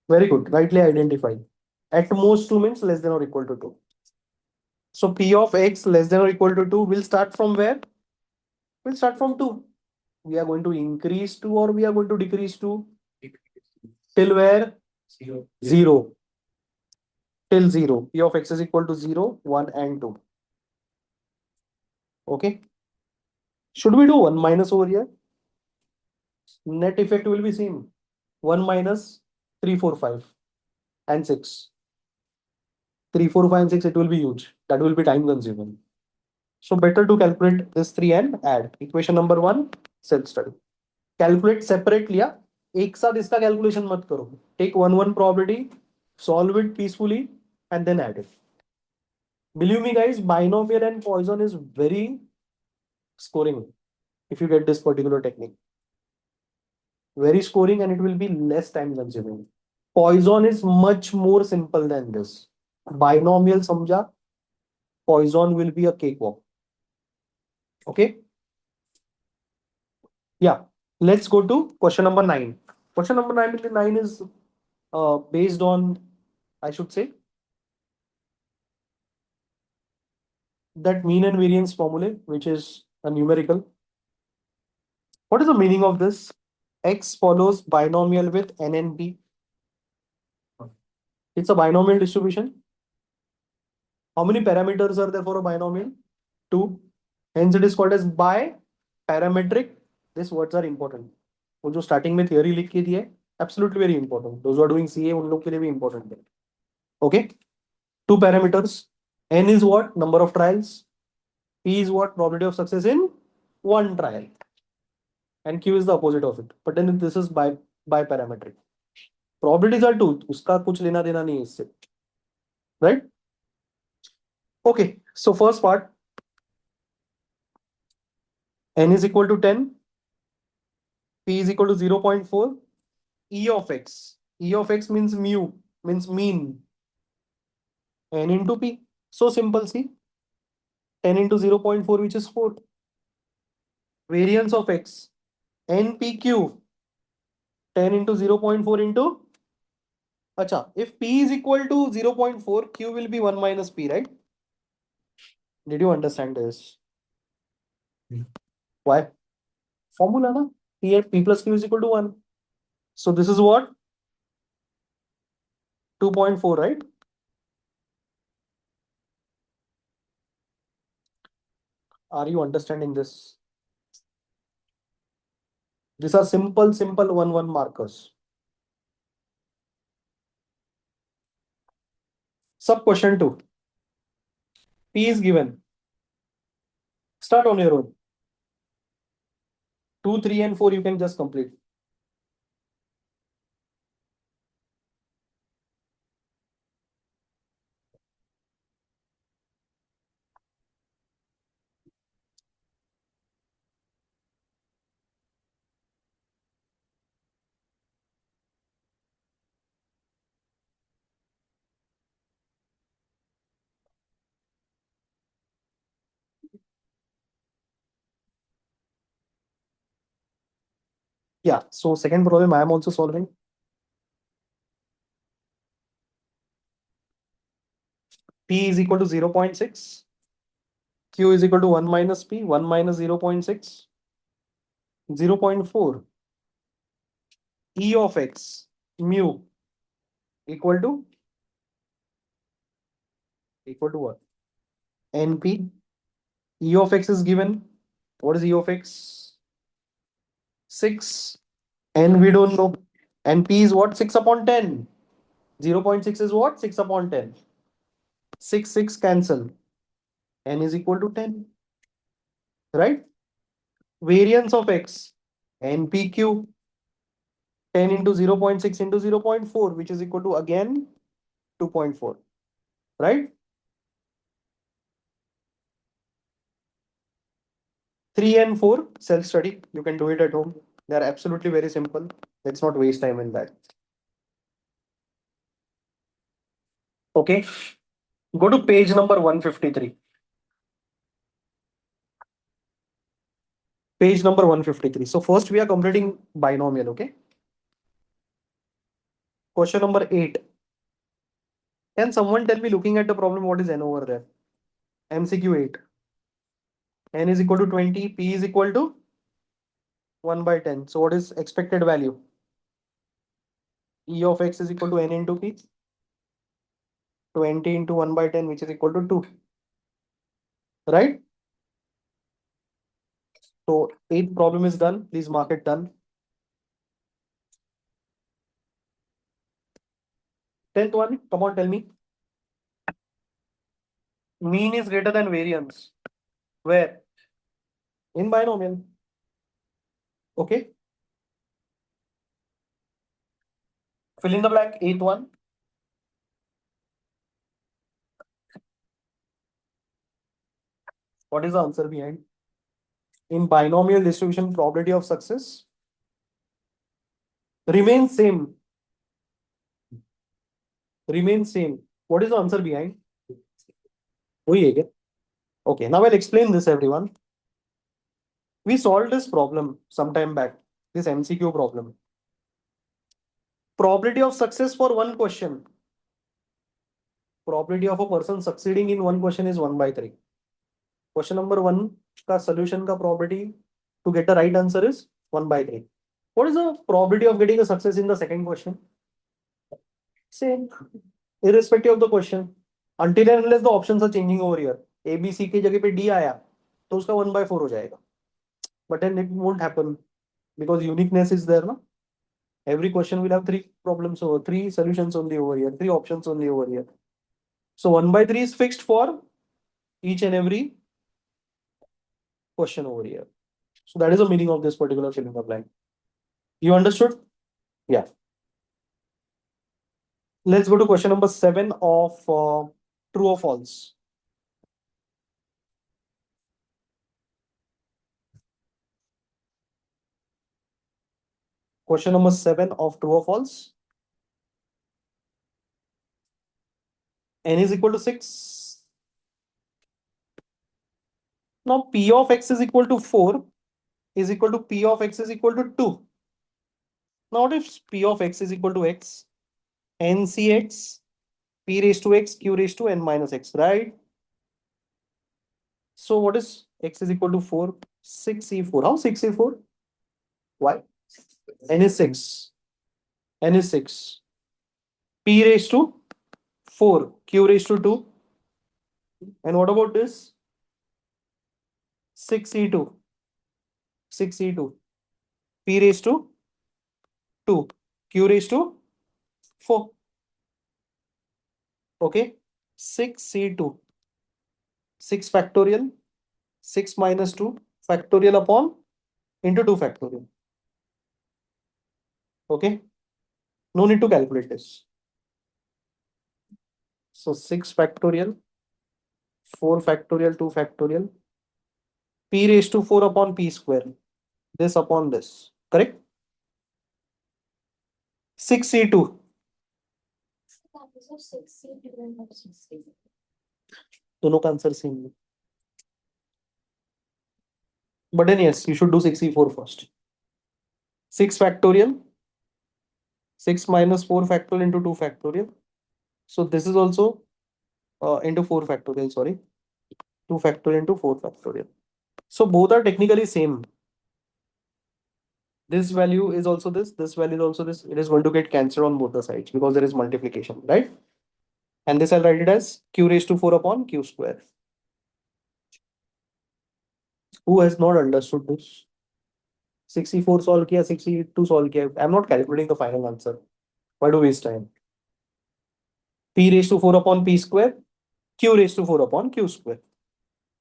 Very good. Rightly identified. At most 2 means less than or equal to 2. So P of X less than or equal to 2 will start from where? Will start from 2. We are going to increase 2 or we are going to decrease 2? Till where? 0. 0. Till 0. P of X is equal to 0, 1 and 2. Okay. Should we do 1 minus over here? Net effect will be same. 1 minus 3, 4, 5 and 6. 3, 4, 5 and 6, it will be huge. That will be time consuming. So better to calculate this 3 and add. Equation number 1, self study. Calculate separately. Yeah? एक साथ इसका calculation मत करो. Take one probability, solve it peacefully and then add it. Believe me guys, binomial and Poisson is very scoring if you get this particular technique. Very scoring and it will be less time consuming. Poisson is much more simple than this. Binomial समझा, Poisson will be a cakewalk. Okay. Yeah. Let's go to question number 9. Question number 9 is based on, I should say, that mean and variance formula, which is a numerical. What is the meaning of this? X follows binomial with n and p. It's a binomial distribution. How many parameters are there for a binomial? 2. Hence it is called as biparametric. These words are important. वो जो starting में theory लिख के दिए, absolutely very important. Those who are doing CA उन लोग के लिए भी important है. Okay. 2 parameters. N is what? Number of trials. P is what? Probability of success in one trial. And Q is the opposite of it. But then this is biparametric. Probabilities are 2. उसका कुछ लेना देना नहीं है इससे. Right? Okay. So first part. N is equal to 10. P is equal to 0.4. E of X. E of X means mu. Means mean. N into P. So simple, see. 10 into 0.4, which is 4. Variance of X. NPQ. 10 into 0.4 into. Acha, if P is equal to 0.4, Q will be 1 minus P, right? Did you understand this? Why? Formula, na? P plus Q is equal to 1. So this is what? 2.4, right? Are you understanding this? These are simple 1 markers. Sub question 2. P is given. Start on your own. 2, 3 and 4 you can just complete. Yeah, so second problem I am also solving. P is equal to 0.6. Q is equal to 1 minus P. 1 minus 0.6. 0.4. E of X mu equal to what? NP. E of X is given. What is E of X? 6. N we don't know. And P is what? 6 upon 10. 0.6 is what? 6 upon 10. 6, 6 cancel. N is equal to 10. Right? Variance of X. NPQ. 10 into 0.6 into 0.4, which is equal to again 2.4, right? 3 and 4, self-study. You can do it at home. They are absolutely very simple. Let's not waste time in that. Okay. Go to page number 153. Page number 153. So first we are completing binomial, okay? Question number 8. Can someone tell me, looking at the problem, what is n over there? MCQ 8. N is equal to 20, P is equal to 1 by 10. So what is expected value? E of x is equal to n into P. 20 into 1 by 10, which is equal to 2. Right? So 8th problem is done. Please mark it done. 10th one, come on, tell me. Mean is greater than variance. Where? In binomial. Okay. Fill in the blank. 8th one. What is the answer behind? In binomial distribution, probability of success remains same. Remains same. What is the answer behind? वही है क्या? Okay, now I'll explain this, everyone. We solved this problem some time back, this MCQ problem. Probability of success for one question. Probability of a person succeeding in one question is 1 by 3. Question number 1 का solution का probability to get the right answer is 1 by 3. What is the probability of getting a success in the second question? Same, irrespective of the question. Until and unless the options are changing over here. A, B, C की जगह पे D आया तो उसका 1 by 4 हो जाएगा. But then it won't happen because uniqueness is there, no? Every question will have 3 problems over 3 solutions only over here, 3 options only over here. So 1 by 3 is fixed for each and every question over here. So that is the meaning of this particular fill in the blank. You understood? Yeah. Let's go to question number 7 of true or false. Question number 7 of true or false. N is equal to 6. Now P of x is equal to 4 is equal to P of x is equal to 2. Now what if P of x is equal to x, NCx, P raised to x, Q raised to n minus x, right? So what is x is equal to 4? 6e4. How 6e4? Why? N is 6. N is 6. P raised to 4. Q raised to 2. And what about this? 6e2. 6e2. P raised to 2. Q raised to 4. Okay. 6c2. 6 factorial. 6 minus 2 factorial upon into 2 factorial. Okay. No need to calculate this. So 6 factorial, 4 factorial, 2 factorial. P raised to 4 upon P square. This upon this. Correct? 6c2. दोनों का answer same है. But then yes, you should do 6e4 first. 6 factorial. 6 minus 4 factorial into 2 factorial. So this is also into 4 factorial, sorry. 2 factorial into 4 factorial. So both are technically same. This value is also this value is also this. It is going to get cancelled on both the sides because there is multiplication, right? And this I'll write it as q raised to 4 upon q square. Who has not understood this? 64 solve kiya, 62 solve kiya. I'm not calculating the final answer. Why do waste time? P raised to 4 upon p square, q raised to 4 upon q square.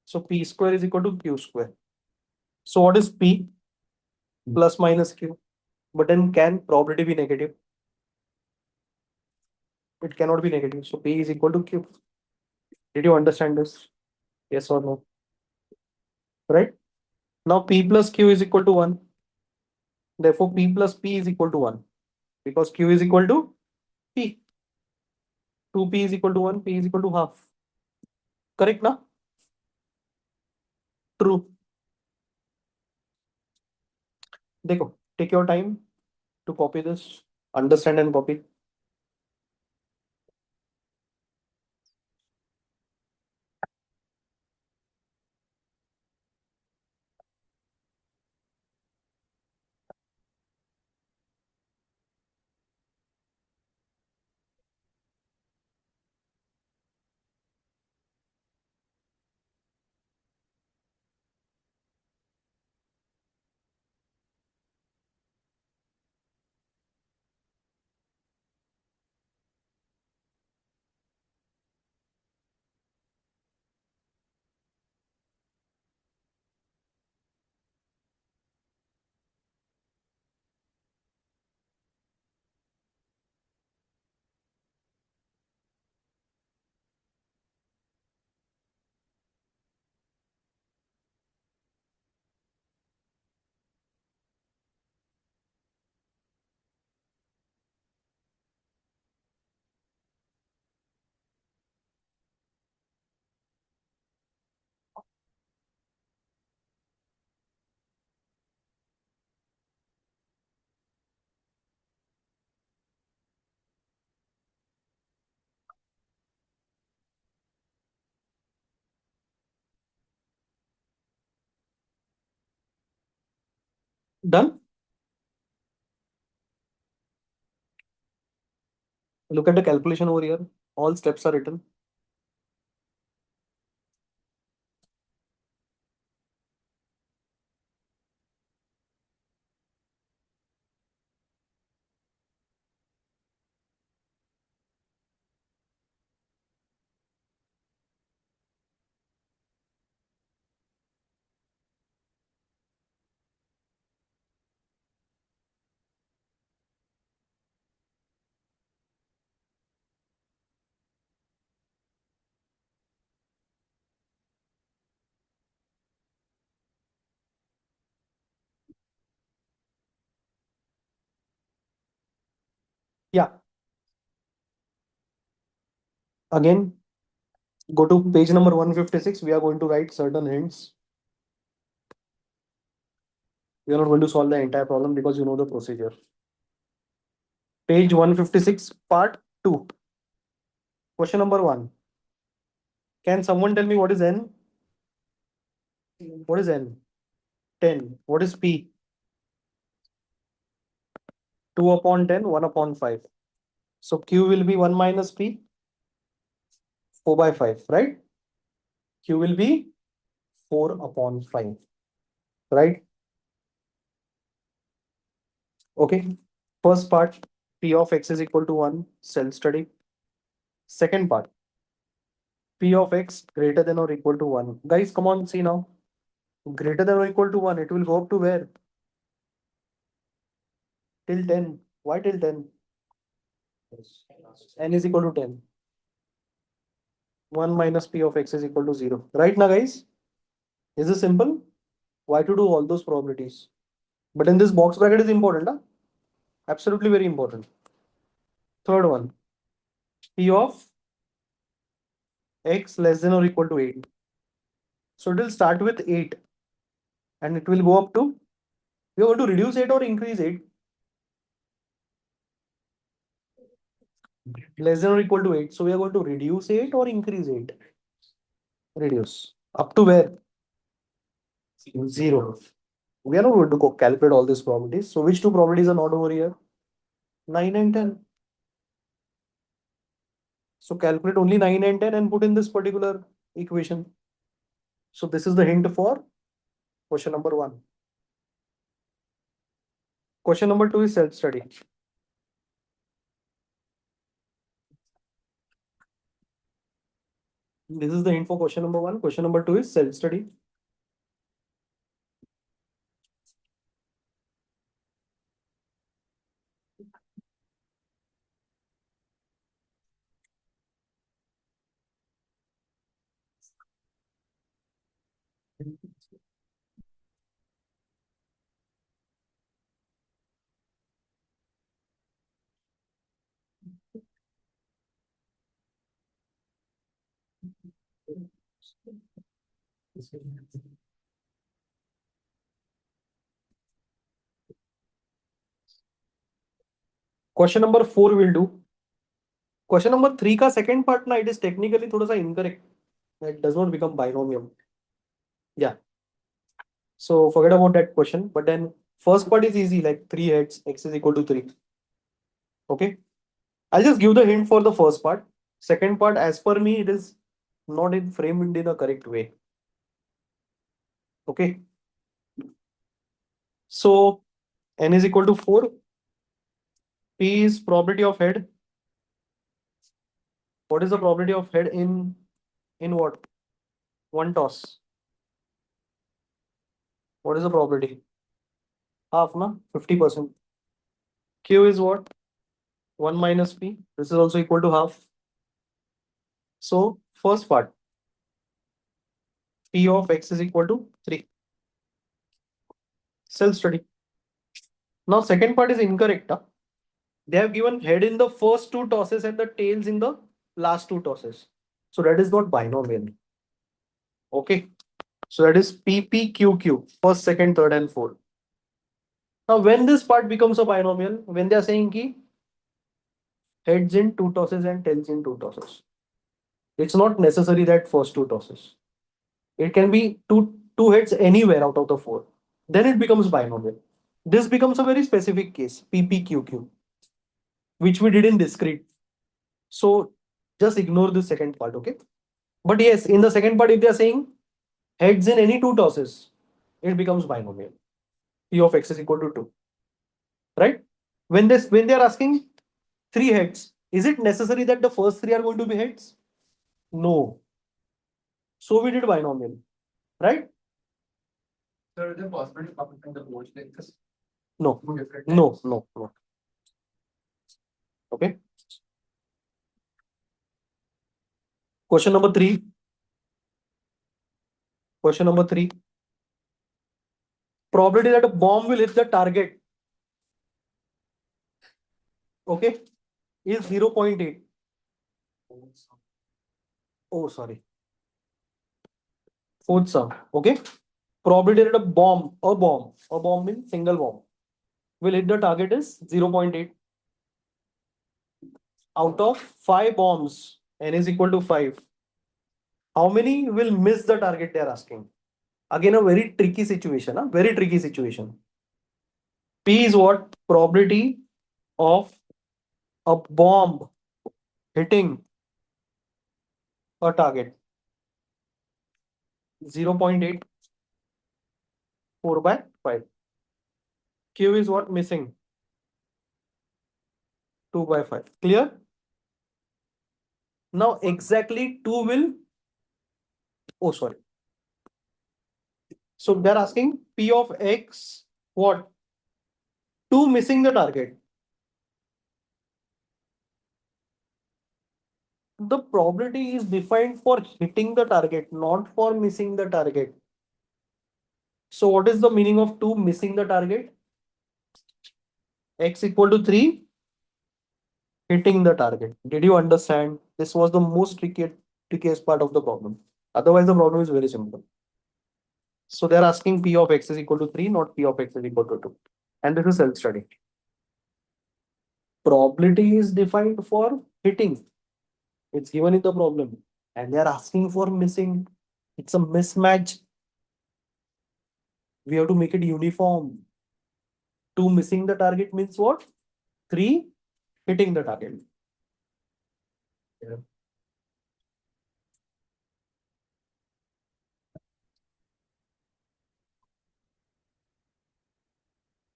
So p square is equal to q square. So what is p? Plus minus q. But then can probability be negative? It cannot be negative. So P is equal to Q. Did you understand this? Yes or no? Right? Now P plus Q is equal to 1. Therefore, P plus P is equal to 1 because Q is equal to P. 2P is equal to 1, P is equal to half. Correct now? True. देखो, take your time to copy this, understand and copy. Done? Look at the calculation over here. All steps are written. Yeah. Again, go to page number 156. We are going to write certain hints. We are not going to solve the entire problem because you know the procedure. Page 156, part 2. Question number 1. Can someone tell me what is N? What is N? 10. What is P? 2 upon 10, 1 upon 5. So Q will be 1 minus P, 4 by 5, right? Q will be 4 upon 5, right? Okay. First part, P of X is equal to 1, self-study. Second part, P of X greater than or equal to 1. Guys, come on, see now. Greater than or equal to 1, it will go up to where? Till 10. Why till 10? N is equal to 10. 1 minus P of X is equal to 0. Right now, guys? Is this simple? Why to do all those probabilities? But in this box bracket is important, huh? Absolutely very important. Third one, P of X less than or equal to 8. So it will start with 8 and it will go up to, we are going to reduce 8 or increase 8. Less than or equal to 8. So we are going to reduce 8 or increase 8. Reduce. Up to where? 0. We are not going to calculate all these probabilities. So which two probabilities are not over here? 9 and 10. So calculate only 9 and 10 and put in this particular equation. So this is the hint for question number 1. Question number 2 is self-study. This is the hint for question number 1. Question number 2 is self-study. Question number 4 will do. Question number 3 का second part ना it is technically थोड़ा सा incorrect. It does not become binomial. Yeah. So forget about that question. But then first part is easy, like 3 heads, x is equal to 3. Okay. I'll just give the hint for the first part. Second part, as per me, it is not in framed in a correct way. Okay. So n is equal to 4. P is probability of head. What is the probability of head in what? One toss. What is the probability? Half, na? 50%. Q is what? 1 minus P. This is also equal to half. So first part, P of x is equal to 3. Self study. Now second part is incorrect. Huh? They have given head in the first two tosses and the tails in the last two tosses. So that is not binomial. Okay. So that is PPQQ, first, second, third, and fourth. Now when this part becomes a binomial, when they are saying ki heads in two tosses and tails in two tosses, it's not necessary that first two tosses. It can be two heads anywhere out of the four. Then it becomes binomial. This becomes a very specific case, PPQQ, which we did in discrete. So just ignore the second part, okay? But yes, in the second part, if they are saying heads in any two tosses, it becomes binomial. P of x is equal to 2. Right? When they are asking three heads, is it necessary that the first three are going to be heads? No. So we did binomial, right? So is it possible to come from the boards like this? No. Two different No, types? no, no. Okay. Question number 3. Question number 3. Probability that a bomb will hit the target, okay, is 0.8. Oh, sorry. Fourth sum. Okay. Probability that a bomb means single bomb, will hit the target is 0.8. Out of 5 bombs, n is equal to 5. How many will miss the target they are asking? Again, a very tricky situation. Very tricky situation. P is what? Probability of a bomb hitting a target. 0.8, 4 by 5. Q is what? Missing. 2 by 5. Clear? Now exactly 2 will. Oh, sorry. So they're asking P of x what? 2 missing the target. The probability is defined for hitting the target, not for missing the target. So what is the meaning of 2 missing the target? X equal to 3 hitting the target. Did you understand? This was the most trickiest part of the problem. Otherwise, the problem is very simple. So they're asking P of x is equal to 3, not P of x is equal to 2. And this is self-study. Probability is defined for hitting. It's given in the problem. And they're asking for missing. It's a mismatch. We have to make it uniform. 2 missing the target means what? 3 hitting the target. Yeah.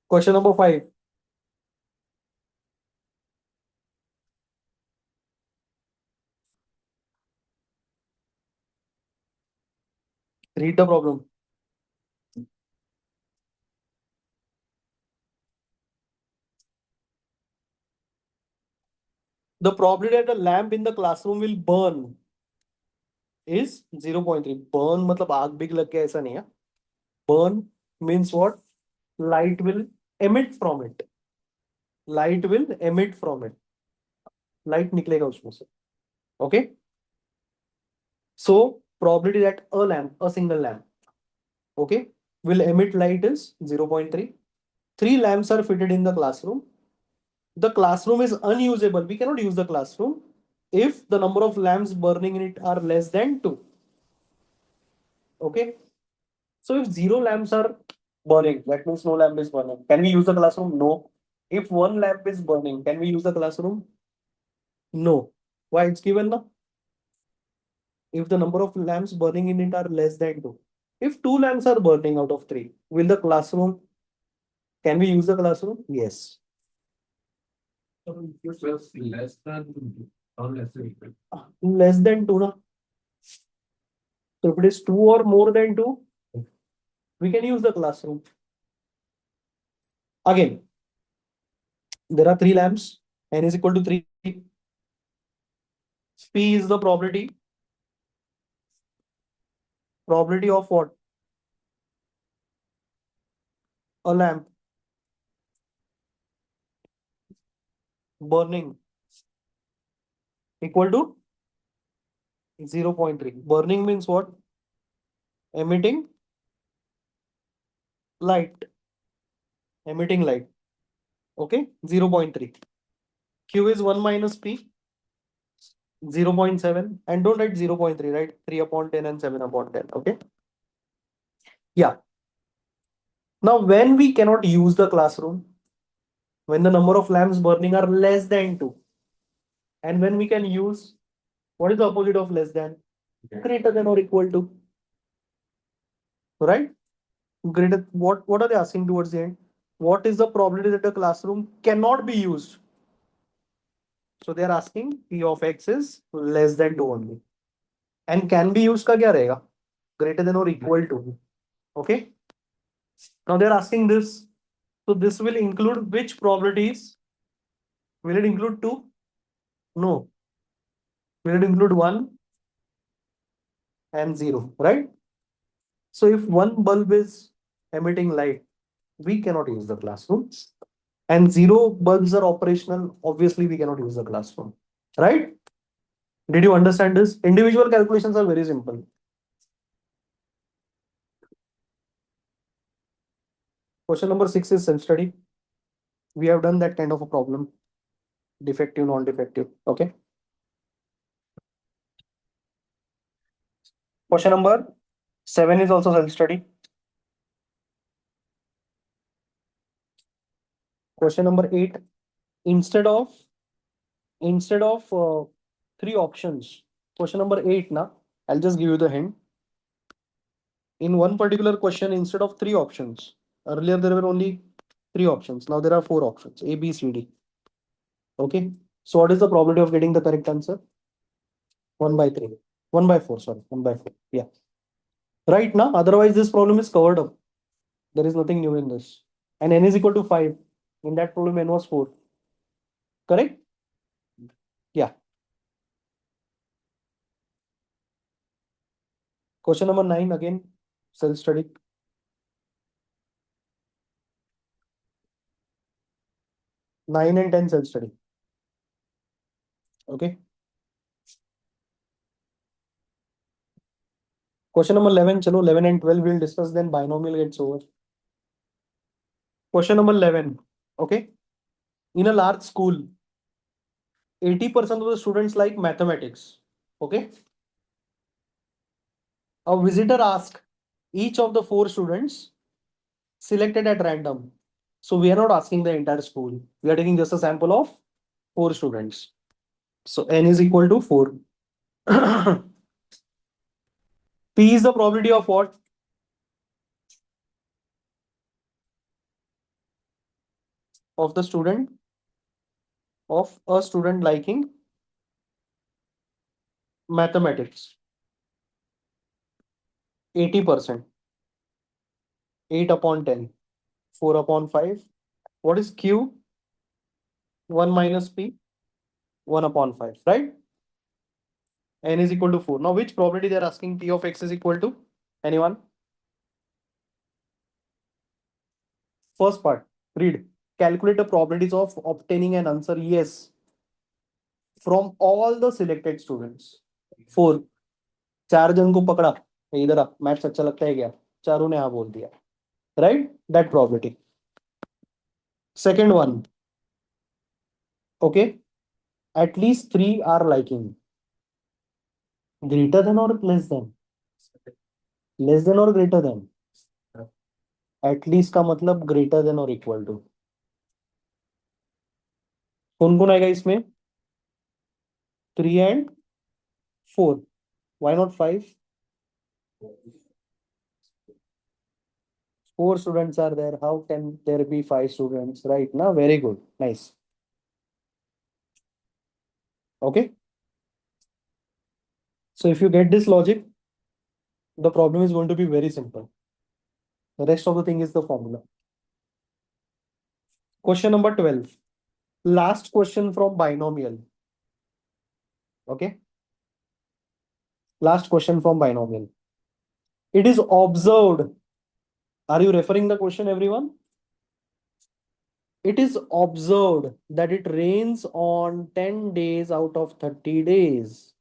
Question number 5. Read the problem. The probability that a lamp in the classroom will burn is 0.3. Burn मतलब आग big लग के ऐसा नहीं है. Burn means what? Light will emit from it. Light will emit from it. Light निकलेगा उसमें से. Okay. So probability that a lamp, a single lamp, okay, will emit light is 0.3. Three lamps are fitted in the classroom. The classroom is unusable. We cannot use the classroom if the number of lamps burning in it are less than 2. Okay. So if 0 lamps are burning, that means no lamp is burning. Can we use the classroom? No. If one lamp is burning, can we use the classroom? No. Why? It's given now. If the number of lamps burning in it are less than 2. If 2 lamps are burning out of 3, will the classroom, can we use the classroom? Yes. So if it was less than or less than equal. Less than 2, na? So if it is 2 or more than 2, we can use the classroom. Again, there are 3 lamps, n is equal to 3. P is the probability. Probability of what? A lamp burning equal to 0.3. Burning means what? Emitting light. Emitting light. Okay, 0.3. Q is 1 minus P, 0.7. And don't write 0.3, right? 3 upon 10 and 7 upon 10. Okay. Yeah. Now, when we cannot use the classroom, when the number of lamps burning are less than 2, and when we can use, what is the opposite of less than? Greater than or equal to. Right? Greater, what are they asking towards the end? What is the probability that the classroom cannot be used? So they are asking P of X is less than 2 only. And can be used का क्या रहेगा? Greater than or equal to. Okay. Now they're asking this. So this will include which probabilities? Will it include 2? No. Will it include 1 and 0, right? So if one bulb is emitting light, we cannot use the classroom. And 0 bulbs are operational, obviously we cannot use the classroom, right? Did you understand this? Individual calculations are very simple. Question number 6 is self-study. We have done that kind of a problem. Defective, non-defective. Okay. Question number 7 is also self-study. Question number 8. Instead of 3 options. Question number 8 now. I'll just give you the hint. In one particular question, instead of 3 options, earlier there were only 3 options. Now there are 4 options, A, B, C, D. Okay. So what is the probability of getting the correct answer? 1 by 3. 1 by 4, sorry. 1 by 4. Yeah. Right now, otherwise this problem is covered up. There is nothing new in this. And n is equal to 5. In that problem, n was 4. Correct? Yeah. Question number 9 again, self-study. Nine and 10 self-study. Okay. Question number 11, chalo, 11 and 12 we'll discuss, then binomial gets over. Question number 11. Okay. In a large school, 80% of the students like mathematics. Okay. A visitor asked each of the 4 students selected at random. So we are not asking the entire school. We are taking just a sample of 4 students. So n is equal to 4. P is the probability of what? Of the student, of a student liking mathematics. 80%. 8 upon 10. 4 upon 5. What is Q? 1 minus P. 1 upon 5, right? n is equal to 4. Now, which probability they are asking p of x is equal to? Anyone? First part, read. Calculate the probabilities of obtaining an answer yes from all the selected students. 4. 4 जन को पकड़ा, इधर आ, maths अच्छा लगता है क्या? चारों ने हाँ बोल दिया, right? That probability. Second one, okay, at least 3 are liking. Greater than or less than? Less than or greater than? At least का मतलब greater than or equal to. कौन कौन आएगा इसमें? 3 and 4. Why not 5? 4 students are there. How can there be 5 students? Right now, very good. Nice. Okay. So if you get this logic, the problem is going to be very simple. The rest of the thing is the formula. Question number 12. Last question from binomial. Okay. Last question from binomial. It is observed. Are you referring the question, everyone? It is observed that it rains on 10 days out of 30 days.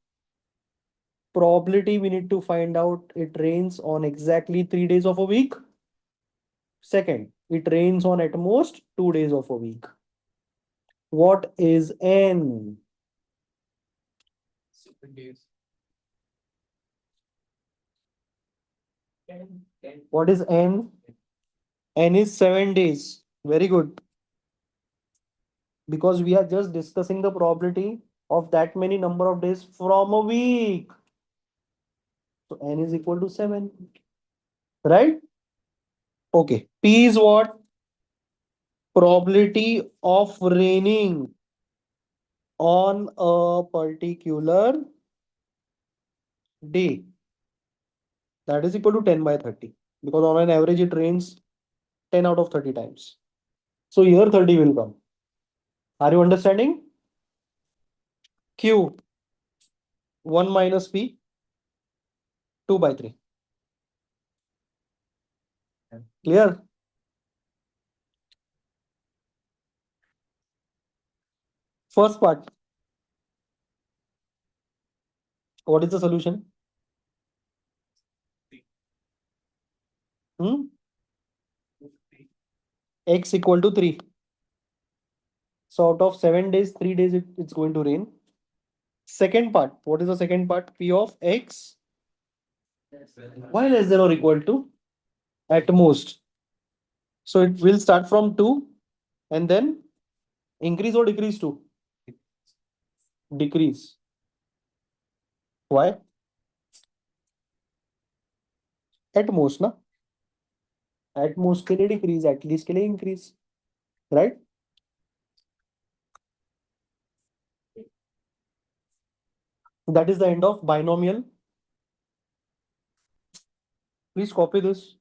Probability we need to find out it rains on exactly 3 days of a week. Second, it rains on at most 2 days of a week. What is n? 7 days. 10. What is n? N is 7 days. Very good. Because we are just discussing the probability of that many number of days from a week. So n is equal to 7. Right? Okay. P is what? Probability of raining on a particular day. That is equal to 10 by 30. Because on an average it rains 10 out of 30 times. So here 30 will come. Are you understanding? Q 1 minus P 2 by 3. Clear? First part. What is the solution? X equal to 3. So out of 7 days, 3 days it's going to rain. Second part. What is the second part? P of X. Why less than or equal to? At most. So it will start from 2 and then increase or decrease to? Decrease. Why? At most, na? At most के लिए decrease, at least के लिए increase. Right? That is the end of binomial. Please copy this.